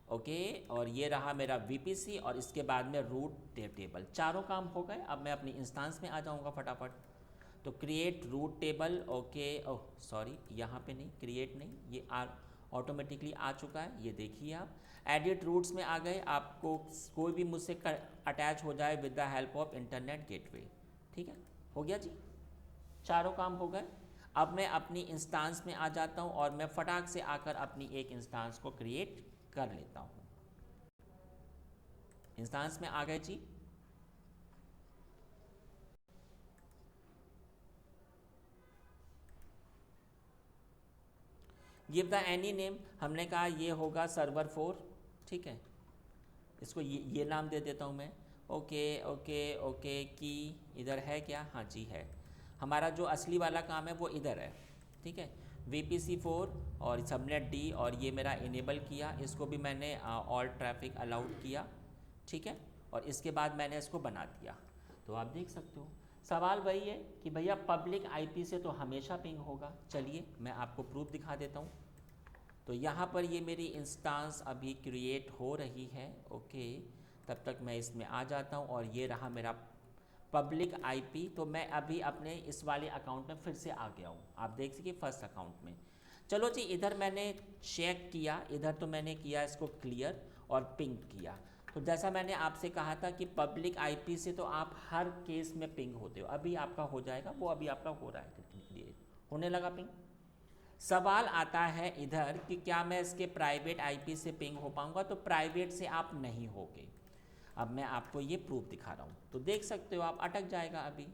ओके। और ये रहा मेरा वीपीसी, और इसके बाद में रूट टेबल। चारों काम हो गए। अब मैं अपनी इंस्टांस में आ जाऊँगा फटाफट। तो create route table, okay, oh sorry यहाँ पे नहीं, क्रिएट नहीं, ये ऑटोमेटिकली आ चुका है, ये देखिए आप। एडिट रूट्स में आ गए। आपको कोई भी मुझसे अटैच हो जाए with the help of internet gateway, ठीक है, हो गया जी, चारों काम हो गए। अब मैं अपनी इंस्टांस में आ जाता हूँ, और मैं फटाक से आकर अपनी एक इंस्टांस को क्रिएट कर लेता हूँ। इंस्टांस में आ गए जी। गिव द एनी नेम, हमने कहा ये होगा सर्वर 4, ठीक है। इसको ये नाम दे देता हूँ मैं, ओके ओके ओके। की इधर है क्या? हाँ जी है। हमारा जो असली वाला काम है वो इधर है, ठीक है। वीपीसी 4 और सबनेट डी, और ये मेरा इनेबल किया। इसको भी मैंने ऑल ट्रैफिक अलाउड किया, ठीक है। और इसके बाद मैंने इसको बना दिया। तो आप देख सकते हो सवाल वही है कि भैया पब्लिक आईपी से तो हमेशा पिंग होगा। चलिए मैं आपको प्रूफ दिखा देता हूँ। तो यहाँ पर ये मेरी इंस्टांस अभी क्रिएट हो रही है, ओके। तब तक मैं इसमें आ जाता हूँ, और ये रहा मेरा पब्लिक आईपी। तो मैं अभी अपने इस वाले अकाउंट में फिर से आ गया हूँ। आप देख सकिए फर्स्ट अकाउंट में। चलो जी, इधर मैंने चेक किया, इधर तो मैंने किया इसको क्लियर और पिंग किया। तो जैसा मैंने आपसे कहा था कि पब्लिक आईपी से तो आप हर केस में पिंग होते हो। अभी आपका हो जाएगा, वो अभी आपका हो रहा है, होने लगा पिंग। सवाल आता है इधर कि क्या मैं इसके प्राइवेट आईपी से पिंग हो पाऊंगा? तो प्राइवेट से आप नहीं होगे। अब मैं आपको ये प्रूफ दिखा रहा हूँ, तो देख सकते हो आप, अटक जाएगा, अभी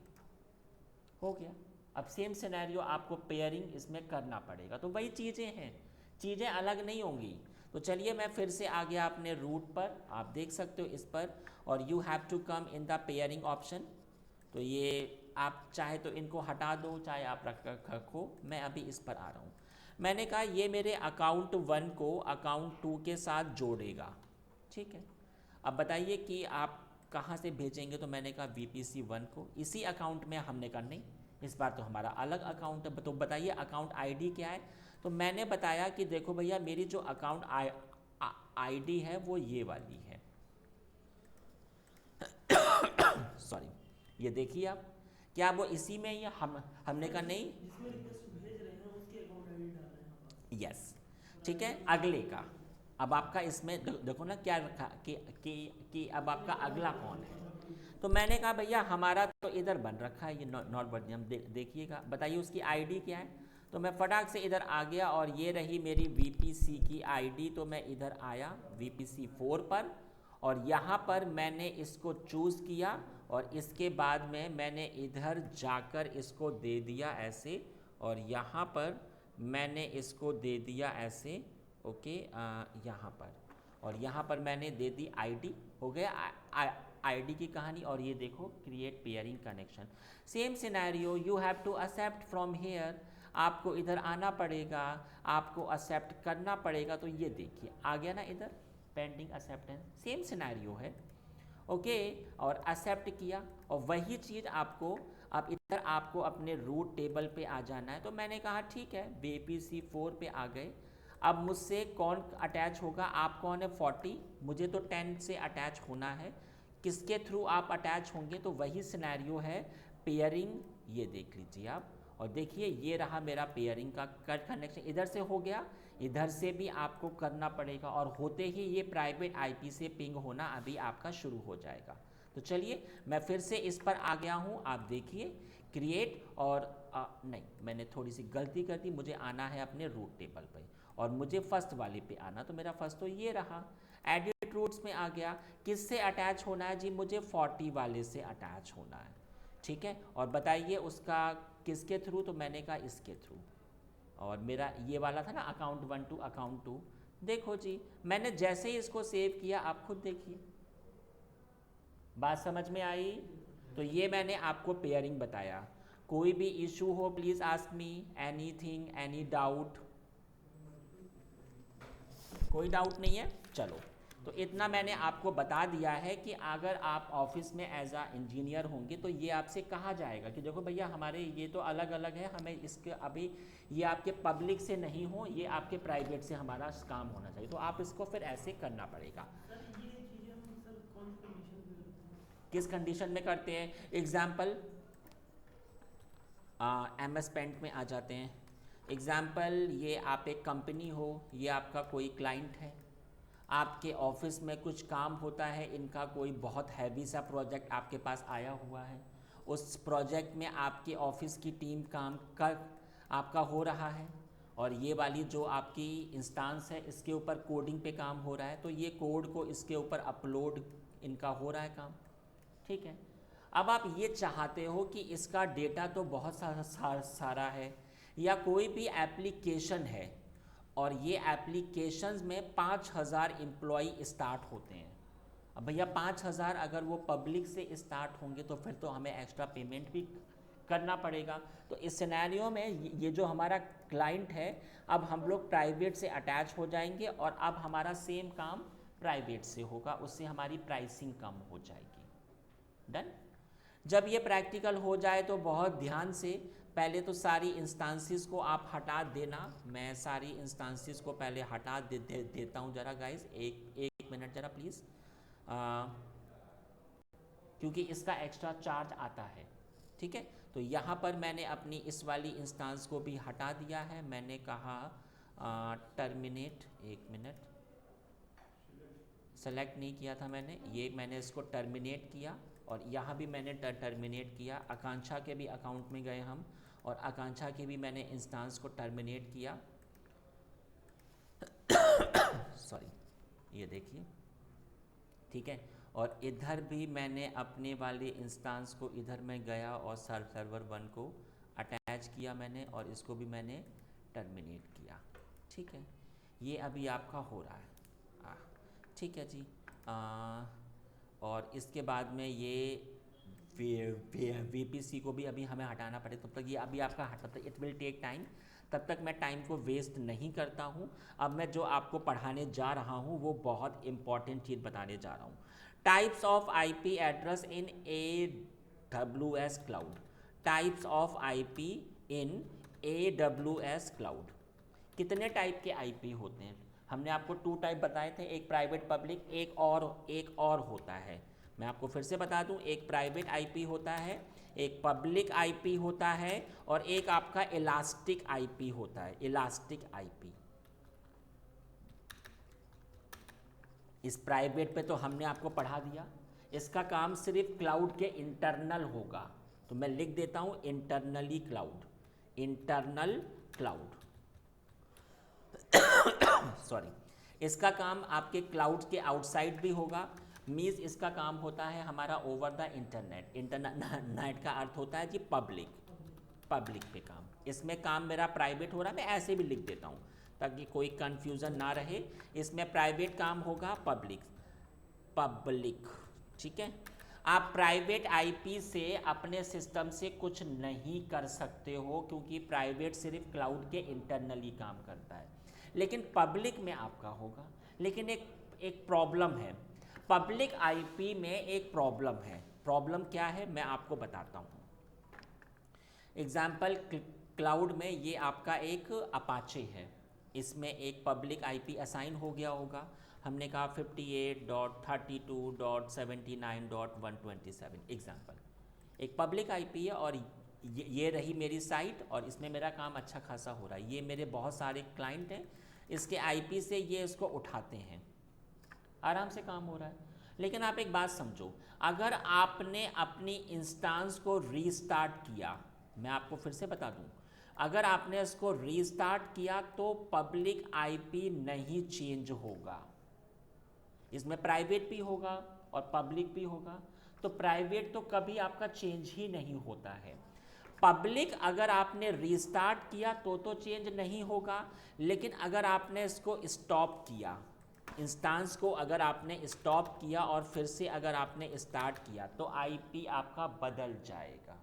हो गया। अब सेम सिनेरियो आपको पेयरिंग इसमें करना पड़ेगा। तो वही चीज़ें हैं, चीज़ें अलग नहीं होंगी। तो चलिए मैं फिर से आ गया अपने रूट पर, आप देख सकते हो इस पर, और you have to come in the peering option. तो ये आप चाहे तो इनको हटा दो, चाहे आप रखो। मैं अभी इस पर आ रहा हूँ। मैंने कहा ये मेरे अकाउंट 1 को अकाउंट 2 के साथ जोड़ेगा, ठीक है। अब बताइए कि आप कहाँ से भेजेंगे, तो मैंने कहा VPC1 को। इसी अकाउंट में हमने कहा नहीं, इस बार तो हमारा अलग अकाउंट है, तो बताइए अकाउंट आईडी क्या है। तो मैंने बताया कि देखो भैया मेरी जो अकाउंट आईडी है वो ये वाली है सॉरी, ये देखिए आप, क्या वो इसी में ही है? हमने कहा नहीं, जिसमें रिक्वेस्ट भेज रहे हैं उसके अकाउंट आईडी डाल रहे हैं आप। यस ठीक है। अगले का अब आपका इसमें देखो ना क्या रखा कि अब आपका अगला कौन है। तो मैंने कहा भैया हमारा तो इधर बन रखा है ये नॉट वर्जियम, देखिएगा, बताइए उसकी आईडी क्या है। तो मैं फटाक से इधर आ गया और ये रही मेरी VPC की आईडी। तो मैं इधर आया VPC4 पर और यहाँ पर मैंने इसको चूज़ किया और इसके बाद में मैंने इधर जाकर इसको दे दिया ऐसे, और यहाँ पर मैंने इसको दे दिया ऐसे, ओके, यहाँ पर, और यहाँ पर मैंने दे दी आईडी। हो गया आईडी की कहानी। और ये देखो create peering connection, same scenario, you have to accept from here, आपको इधर आना पड़ेगा, आपको एक्सेप्ट करना पड़ेगा। तो ये देखिए आ गया ना इधर पेंडिंग एक्सेप्टेंस, सेम सिनेरियो है, ओके। और एक्सेप्ट किया और वही चीज़ आपको अब इधर आपको अपने रूट टेबल पे आ जाना है। तो मैंने कहा ठीक है, VPC4 पे आ गए। अब मुझसे कौन अटैच होगा, आप कौन है 40, मुझे तो 10 से अटैच होना है। किसके थ्रू आप अटैच होंगे, तो वही सिनेरियो है पेयरिंग, ये देख लीजिए आप। और देखिए ये रहा मेरा पेयरिंग का कनेक्शन, इधर से हो गया, इधर से भी आपको करना पड़ेगा और होते ही ये प्राइवेट IP से पिंग होना अभी आपका शुरू हो जाएगा। तो चलिए मैं फिर से इस पर आ गया हूँ, आप देखिए क्रिएट और नहीं, मैंने थोड़ी सी गलती कर दी, मुझे आना है अपने रूट टेबल पे और मुझे फर्स्ट वाले पे आना। तो मेरा फर्स्ट तो ये रहा, एडिट रूट्स में आ गया। किससे अटैच होना है जी, मुझे 40 वाले से अटैच होना है, ठीक है। और बताइए उसका किसके थ्रू, तो मैंने कहा इसके थ्रू। और मेरा ये वाला था ना अकाउंट 1 टू अकाउंट 2। देखो जी मैंने जैसे ही इसको सेव किया, आप खुद देखिए, बात समझ में आई। तो ये मैंने आपको पेयरिंग बताया। कोई भी इशू हो please ask me, anything, any doubt, कोई डाउट नहीं है। चलो तो इतना मैंने आपको बता दिया है कि अगर आप ऑफिस में एज आ इंजीनियर होंगे तो ये आपसे कहा जाएगा कि देखो भैया हमारे ये तो अलग अलग है, हमें इसके अभी ये आपके पब्लिक से नहीं हो, ये आपके प्राइवेट से हमारा काम होना चाहिए। तो आप इसको फिर ऐसे करना पड़ेगा। सर ये चीज़ें हम सर कौन सी कंडीशन पे करते हैं? किस कंडीशन में करते हैं, एग्जाम्पल MS पेंट में आ जाते हैं। एग्जाम्पल ये आप एक कंपनी हो, ये आपका कोई क्लाइंट है, आपके ऑफिस में कुछ काम होता है, इनका कोई बहुत हैवी सा प्रोजेक्ट आपके पास आया हुआ है। उस प्रोजेक्ट में आपके ऑफिस की टीम काम कर आपका हो रहा है और ये वाली जो आपकी इंस्टांस है इसके ऊपर कोडिंग पे काम हो रहा है। तो ये कोड को इसके ऊपर अपलोड इनका हो रहा है काम, ठीक है। अब आप ये चाहते हो कि इसका डेटा तो बहुत सारा है, या कोई भी एप्लीकेशन है और ये एप्लीकेशंस में 5000 एम्प्लॉई स्टार्ट होते हैं। अब भैया 5000 अगर वो पब्लिक से स्टार्ट होंगे तो फिर तो हमें एक्स्ट्रा पेमेंट भी करना पड़ेगा। तो इस सिनेरियो में ये जो हमारा क्लाइंट है, अब हम लोग प्राइवेट से अटैच हो जाएंगे और अब हमारा सेम काम प्राइवेट से होगा, उससे हमारी प्राइसिंग कम हो जाएगी। डन। जब ये प्रैक्टिकल हो जाए तो बहुत ध्यान से पहले तो सारी इंस्टांसेस को आप हटा देना। मैं सारी इंस्टांसेस को पहले हटा देता हूँ जरा गाइस, एक मिनट जरा प्लीज़, क्योंकि इसका एक्स्ट्रा चार्ज आता है, ठीक है। तो यहाँ पर मैंने अपनी इस वाली इंस्टांस को भी हटा दिया है। मैंने कहा टर्मिनेट, एक मिनट, सेलेक्ट नहीं किया था मैंने, ये मैंने इसको टर्मिनेट किया और यहाँ भी मैंने टर्मिनेट किया। आकांक्षा के भी अकाउंट में गए हम और आकांक्षा के भी मैंने इंस्टांस को टर्मिनेट किया सॉरी, ये देखिए, ठीक है। और इधर भी मैंने अपने वाले इंस्टांस को इधर मैं गया और सर्वर 1 को अटैच किया मैंने और इसको भी मैंने टर्मिनेट किया, ठीक है। ये अभी आपका हो रहा है, ठीक है जी। और इसके बाद में ये VPC को भी अभी हमें हटाना पड़े, तब तक ये अभी आपका तब तक इट विल टेक टाइम, तब तक मैं टाइम को वेस्ट नहीं करता हूँ। अब मैं जो आपको पढ़ाने जा रहा हूँ वो बहुत इम्पॉर्टेंट चीज़ बताने जा रहा हूँ। Types of IP address in AWS cloud, types of IP in AWS cloud. कितने टाइप के आईपी होते हैं? हमने आपको 2 टाइप बताए थे, एक प्राइवेट पब्लिक, एक और होता है। मैं आपको फिर से बता दूं, एक प्राइवेट आईपी होता है, एक पब्लिक आईपी होता है, और एक आपका इलास्टिक आईपी होता है, इलास्टिक आईपी। इस प्राइवेट पे तो हमने आपको पढ़ा दिया, इसका काम सिर्फ क्लाउड के इंटरनल होगा, तो मैं लिख देता हूं internally cloud, internal cloud sorry. इसका काम आपके क्लाउड के आउटसाइड भी होगा, मीन्स इसका काम होता है हमारा ओवर द इंटरनेट। इंटरनेट का अर्थ होता है जी पब्लिक, पब्लिक पे काम। इसमें काम मेरा प्राइवेट हो रहा है, मैं ऐसे भी लिख देता हूँ ताकि कोई कंफ्यूजन ना रहे। इसमें प्राइवेट काम होगा पब्लिक, पब्लिक, ठीक है। आप प्राइवेट आईपी से अपने सिस्टम से कुछ नहीं कर सकते हो, क्योंकि प्राइवेट सिर्फ क्लाउड के इंटरनली काम करता है, लेकिन पब्लिक में आपका होगा। लेकिन एक प्रॉब्लम है, पब्लिक आईपी में एक प्रॉब्लम है। प्रॉब्लम क्या है मैं आपको बताता हूँ। एग्जाम्पल, क्लाउड में ये आपका एक अपाचे है, इसमें एक पब्लिक आईपी असाइन हो गया होगा। हमने कहा 58.32.79.127 एग्जाम्पल, एक पब्लिक आईपी है, और ये रही मेरी साइट, और इसमें मेरा काम अच्छा खासा हो रहा है। ये मेरे बहुत सारे क्लाइंट हैं, इसके आईपी से ये इसको उठाते हैं, आराम से काम हो रहा है। लेकिन आप एक बात समझो, अगर आपने अपनी इंस्टांस को रीस्टार्ट किया, मैं आपको फिर से बता दूं, अगर आपने इसको रीस्टार्ट किया तो पब्लिक आईपी नहीं चेंज होगा। इसमें प्राइवेट भी होगा और पब्लिक भी होगा, तो प्राइवेट तो कभी आपका चेंज ही नहीं होता है। पब्लिक अगर आपने रीस्टार्ट किया तो चेंज नहीं होगा, लेकिन अगर आपने इसको स्टॉप किया, इंस्टांस को अगर आपने स्टॉप किया और फिर से अगर आपने स्टार्ट किया, तो आईपी आपका बदल जाएगा।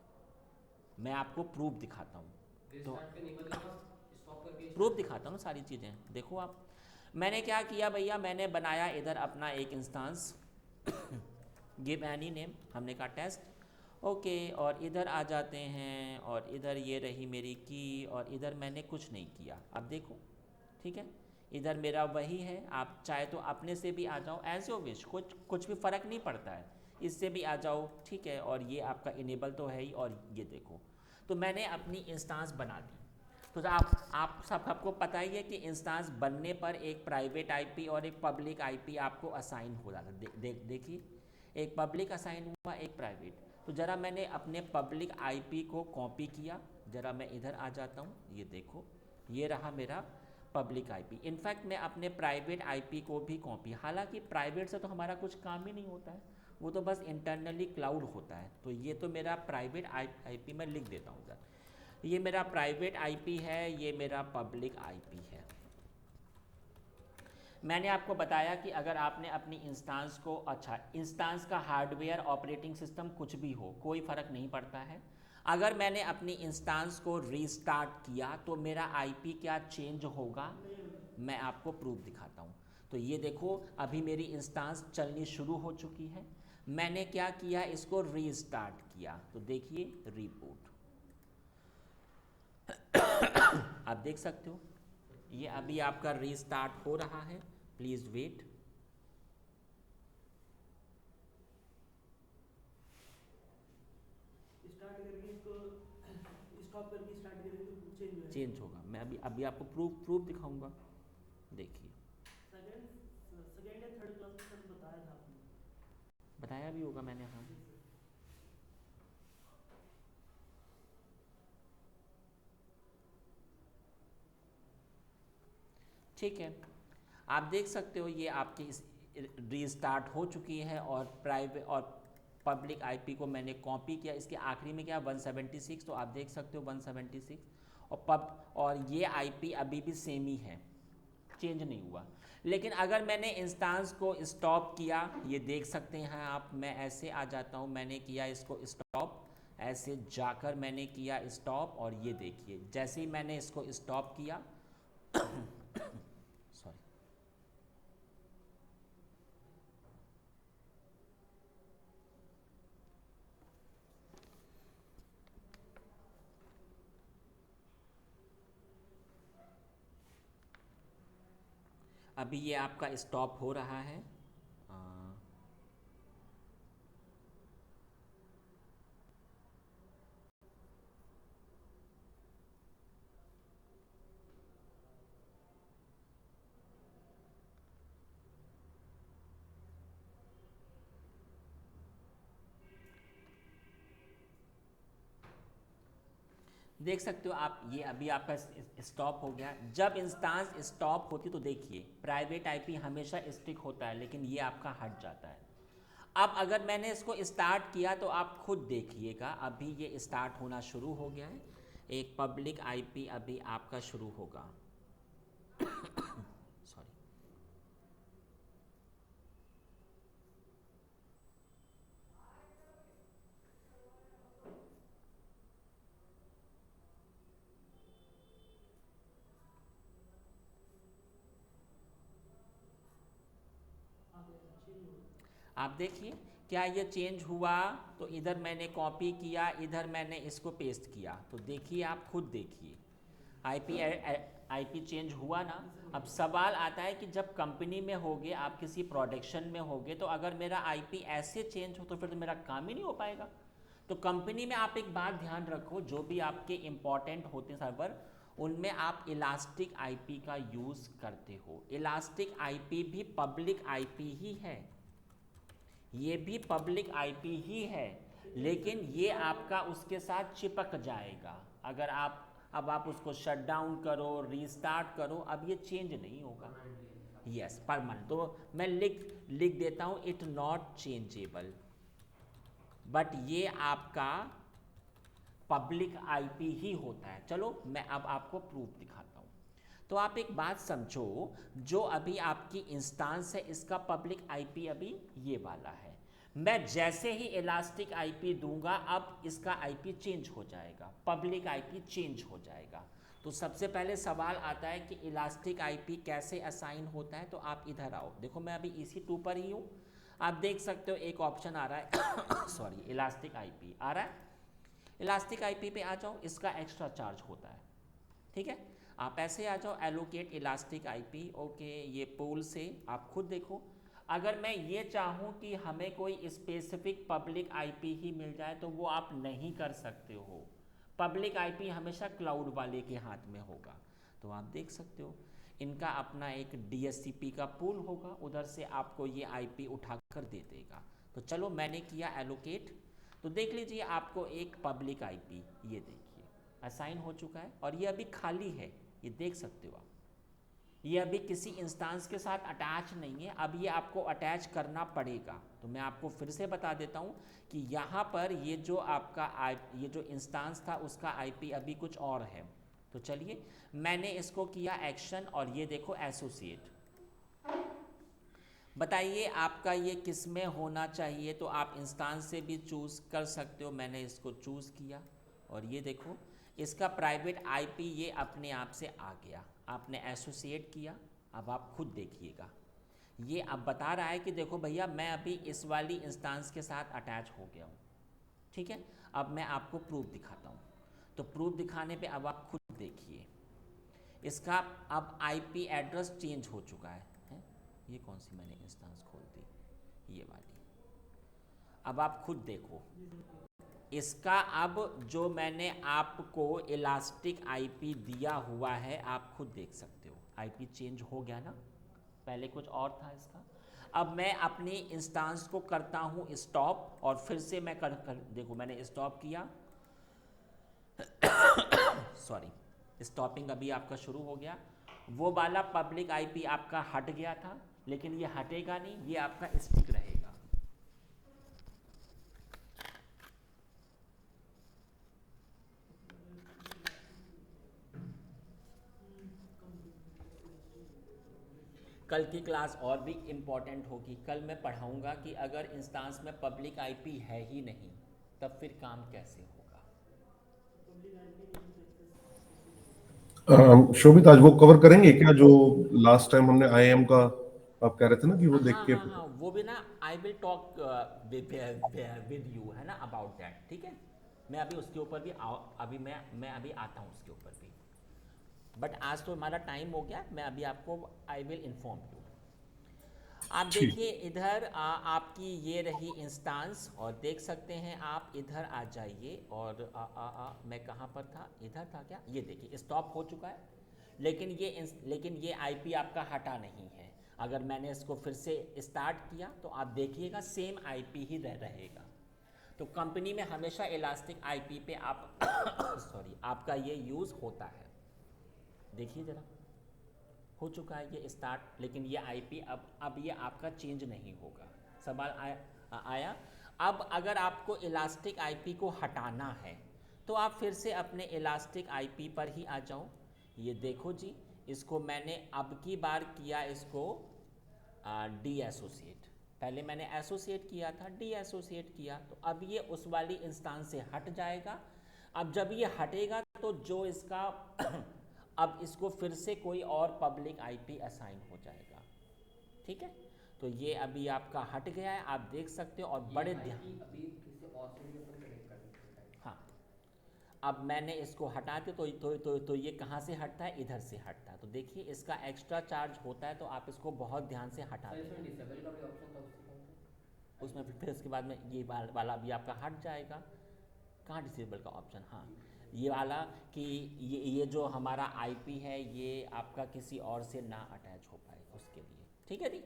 मैं आपको प्रूफ दिखाता हूँ, तो रिस्टार्ट पे नहीं बदलेगा, स्टॉप करके प्रूफ दिखाता हूँ सारी चीज़ें। देखो आप, मैंने क्या किया भैया, मैंने बनाया इधर अपना एक इंस्टांस, गिव एनी नेम, हमने कहा टेस्ट, ओके, और इधर आ जाते हैं, और इधर ये रही मेरी की, और इधर मैंने कुछ नहीं किया। अब देखो, ठीक है, इधर मेरा वही है। आप चाहे तो अपने से भी आ जाओ, एज योर विश, कुछ भी फ़र्क नहीं पड़ता है, इससे भी आ जाओ, ठीक है। और ये आपका इनेबल तो है ही, और ये देखो, तो मैंने अपनी इंस्टांस बना दी। तो आप सबको पता ही है कि इंस्टांस बनने पर एक प्राइवेट आईपी और एक पब्लिक आईपी आपको असाइन हो जाता है। देखिए, एक पब्लिक असाइन हुआ, एक प्राइवेट। तो ज़रा मैंने अपने पब्लिक आईपी को कॉपी किया, ज़रा मैं इधर आ जाता हूँ, ये देखो, ये रहा मेरा पब्लिक आईपी। इनफैक्ट मैं अपने प्राइवेट आईपी को भी कॉपी, हालांकि प्राइवेट से तो हमारा कुछ काम ही नहीं होता है, वो तो बस इंटरनली क्लाउड होता है। तो ये तो मेरा प्राइवेट आईपी मैं लिख देता हूँ, ये मेरा प्राइवेट आईपी है, ये मेरा पब्लिक आईपी है। मैंने आपको बताया कि अगर आपने अपनी इंस्टांस को, अच्छा, इंस्टांस का हार्डवेयर ऑपरेटिंग सिस्टम कुछ भी हो, कोई फ़र्क नहीं पड़ता है। अगर मैंने अपनी इंस्टांस को रीस्टार्ट किया तो मेरा आईपी क्या चेंज होगा, मैं आपको प्रूफ दिखाता हूँ। तो ये देखो, अभी मेरी इंस्टांस चलनी शुरू हो चुकी है। मैंने क्या किया, इसको रीस्टार्ट किया, तो देखिए रिबूट, आप देख सकते हो, ये अभी आपका रीस्टार्ट हो रहा है, प्लीज़ वेट। स्टार्ट करके इसको स्टॉप करके स्टार्ट करेंगे तो चेंज हो चेंज होगा। मैं अभी आपको प्रूफ दिखाऊंगा, देखिए। सेकंड या थर्ड क्लास में सर बताया था आपने, बताया भी होगा मैंने, हाँ। ठीक है, आप देख सकते हो, ये आपकी रीस्टार्ट हो चुकी है, और प्राइवेट और पब्लिक आईपी को मैंने कॉपी किया। इसके आखिरी में क्या 176, तो आप देख सकते हो 176, और ये आईपी अभी भी सेम ही है, चेंज नहीं हुआ। लेकिन अगर मैंने इंस्टांस को स्टॉप किया, ये देख सकते हैं आप, मैं ऐसे आ जाता हूँ, मैंने किया इसको स्टॉप, ऐसे जाकर मैंने किया स्टॉप, और ये देखिए, जैसे ही मैंने इसको स्टॉप किया सॉरी, अभी ये आपका स्टॉप हो रहा है। अ, देख सकते हो आप, ये अभी आपका स्टॉप हो गया। जब इंस्टांस स्टॉप होती तो देखिए प्राइवेट आईपी हमेशा स्टिक होता है, लेकिन ये आपका हट जाता है। अब अगर मैंने इसको स्टार्ट किया तो आप खुद देखिएगा, अभी ये स्टार्ट होना शुरू हो गया है। एक पब्लिक आईपी अभी आपका शुरू होगा। सॉरी। हाँ भैया चेंज हो गया। आप देखिए क्या ये चेंज हुआ, तो इधर मैंने कॉपी किया, इधर मैंने इसको पेस्ट किया, तो देखिए आप खुद देखिए आईपी आईपी चेंज हुआ ना। अब सवाल आता है कि जब कंपनी में होगे, आप किसी प्रोडक्शन में होगे, तो अगर मेरा आईपी ऐसे चेंज हो तो फिर तो मेरा काम ही नहीं हो पाएगा। तो कंपनी में आप एक बात ध्यान रखो, जो भी आपके इम्पॉर्टेंट होते हैं सर्वर, उनमें आप इलास्टिक आईपी का यूज़ करते हो। इलास्टिक आईपी भी पब्लिक आईपी ही है, ये भी पब्लिक आईपी ही है, लेकिन ये आपका उसके साथ चिपक जाएगा। अगर आप अब आप उसको शट डाउन करो, रीस्टार्ट करो, अब ये चेंज नहीं होगा। Yes, permanent. तो मैं लिख लिख देता हूँ इट नॉट चेंजेबल, बट ये आपका पब्लिक आईपी ही होता है। चलो मैं अब आपको प्रूफ दिखाता हूँ। तो आप एक बात समझो, जो अभी आपकी इंस्टांस है इसका पब्लिक आईपी अभी ये वाला है। मैं जैसे ही इलास्टिक आईपी दूंगा, अब इसका आईपी चेंज हो जाएगा, पब्लिक आईपी चेंज हो जाएगा। तो सबसे पहले सवाल आता है कि इलास्टिक आईपी कैसे असाइन होता है। तो आप इधर आओ, देखो मैं अभी EC2 पर ही हूँ। आप देख सकते हो एक ऑप्शन आ रहा है सॉरी, इलास्टिक आईपी आ रहा है। इलास्टिक आईपी पे आ जाओ, इसका एक्स्ट्रा चार्ज होता है, ठीक है। आप ऐसे आ जाओ, एलोकेट इलास्टिक आईपी, ओके, ये पूल से आप खुद देखो। अगर मैं ये चाहूँ कि हमें कोई स्पेसिफिक पब्लिक आईपी ही मिल जाए, तो वो आप नहीं कर सकते हो। पब्लिक आईपी हमेशा क्लाउड वाले के हाथ में होगा। तो आप देख सकते हो इनका अपना एक DHCP का पूल होगा, उधर से आपको ये आईपी उठाकर दे देगा। तो चलो मैंने किया एलोकेट, तो देख लीजिए आपको एक पब्लिक आईपी ये देखिए असाइन हो चुका है, और ये अभी खाली है, ये देख सकते हो आप। ये अभी किसी इंस्टांस के साथ अटैच नहीं है, अब ये आपको अटैच करना पड़ेगा। तो मैं आपको फिर से बता देता हूँ कि यहाँ पर ये जो आपका ये जो इंस्टांस था उसका आईपी अभी कुछ और है। तो चलिए मैंने इसको किया एक्शन, और ये देखो एसोसिएट। बताइए आपका ये किस में होना चाहिए, तो आप इंस्टांस से भी चूज़ कर सकते हो। मैंने इसको चूज़ किया, और ये देखो इसका प्राइवेट आईपी ये अपने आप से आ गया। आपने एसोसिएट किया, अब आप खुद देखिएगा, ये अब बता रहा है कि देखो भैया मैं अभी इस वाली इंस्टांस के साथ अटैच हो गया हूँ, ठीक है। अब मैं आपको प्रूफ दिखाता हूँ। तो प्रूफ दिखाने पे अब आप खुद देखिए, इसका अब आईपी एड्रेस चेंज हो चुका है? ये कौन सी मैंने इंस्टांस खोल दी, ये वाली। अब आप खुद देखो इसका, अब जो मैंने आपको इलास्टिक आईपी दिया हुआ है, आप खुद देख सकते हो आईपी चेंज हो गया ना, पहले कुछ और था इसका। अब मैं अपनी इंस्टांस को करता हूँ स्टॉप, और फिर से मैं कर देखो मैंने स्टॉप किया सॉरी, स्टॉपिंग अभी आपका शुरू हो गया। वो वाला पब्लिक आईपी आपका हट गया था, लेकिन ये हटेगा नहीं, ये आपका स्टिक रहेगा। कल की क्लास और भी इम्पॉर्टेंट होगी। कल मैं पढ़ाऊंगा कि अगर इंस्टांस में पब्लिक आईपी है ही नहीं, तब फिर काम कैसे होगा। पब्लिक आईपी नहीं तो एक्सेस। शोभित आज वो कवर करेंगे क्या जो लास्ट टाइम हमने IIM का आप कह रहे थे ना कि वो देख हाँ के हाँ हाँ, वो भी ना I will talk with you, है ना, अबाउट दैट, ठीक है। मैं अभी उसके ऊपर भी अभी मैं अभी आता हूँ उसके ऊपर भी। बट आज तो हमारा टाइम हो गया, मैं अभी आपको आई विल इन्फॉर्म यू। आप ठीक। देखिए इधर आपकी ये रही इंस्टांस, और देख सकते हैं आप इधर आ जाइए, और मैं कहाँ पर था, इधर था क्या, ये देखिए स्टॉप हो चुका है, लेकिन ये आईपी आपका हटा नहीं है। अगर मैंने इसको फिर से स्टार्ट किया तो आप देखिएगा सेम आईपी ही रहेगा। तो कंपनी में हमेशा इलास्टिक आईपी पे आप सॉरी आपका ये यूज़ होता है। देखिए ज़रा, हो चुका है ये स्टार्ट, लेकिन ये आईपी अब ये आपका चेंज नहीं होगा। सवाल आया। अब अगर आपको इलास्टिक आईपी को हटाना है तो आप फिर से अपने इलास्टिक आईपी पर ही आ जाओ। ये देखो जी, इसको मैंने अब की बार किया इसको डी एसोसिएट, पहले मैंने एसोसिएट किया था, डी एसोसिएट किया, तो अब ये उस वाली इंस्टांस से हट जाएगा। अब जब ये हटेगा तो जो इसका अब इसको फिर से कोई और पब्लिक आईपी असाइन हो जाएगा। ठीक है, तो ये अभी आपका हट गया है, आप देख सकते हो। और बड़े ध्यान, अभी किसी और से भी अपन कनेक्ट कर सकते हैं। हाँ, अब मैंने इसको हटा के तो ये कहाँ से हटता है, इधर से हटता है। तो देखिए इसका एक्स्ट्रा चार्ज होता है, तो आप इसको बहुत ध्यान से हटा सर दें। इसमें डिसेबल का भी ऑप्शन था, उससे कौन था? उसमें फिर इसके बाद में ये वाला भी आपका हट जाएगा। कहाँ डिसेबल का ऑप्शन, हाँ ये वाला कि ये जो हमारा आईपी है ये आपका किसी और से ना अटैच हो पाए उसके लिए। ठीक है जी,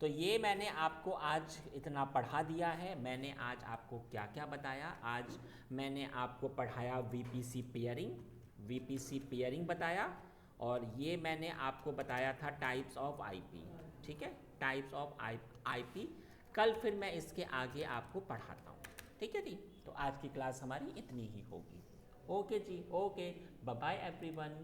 तो ये मैंने आपको आज इतना पढ़ा दिया है। मैंने आज आपको क्या क्या बताया, आज मैंने आपको पढ़ाया वीपीसी पेयरिंग बताया, और ये मैंने आपको बताया था टाइप्स ऑफ आईपी। ठीक है, टाइप्स ऑफ आईपी। कल फिर मैं इसके आगे आपको पढ़ाता हूँ। ठीक है जी, तो आज की क्लास हमारी इतनी ही होगी। ओके जी, ओके, बाय बाय एवरीवन।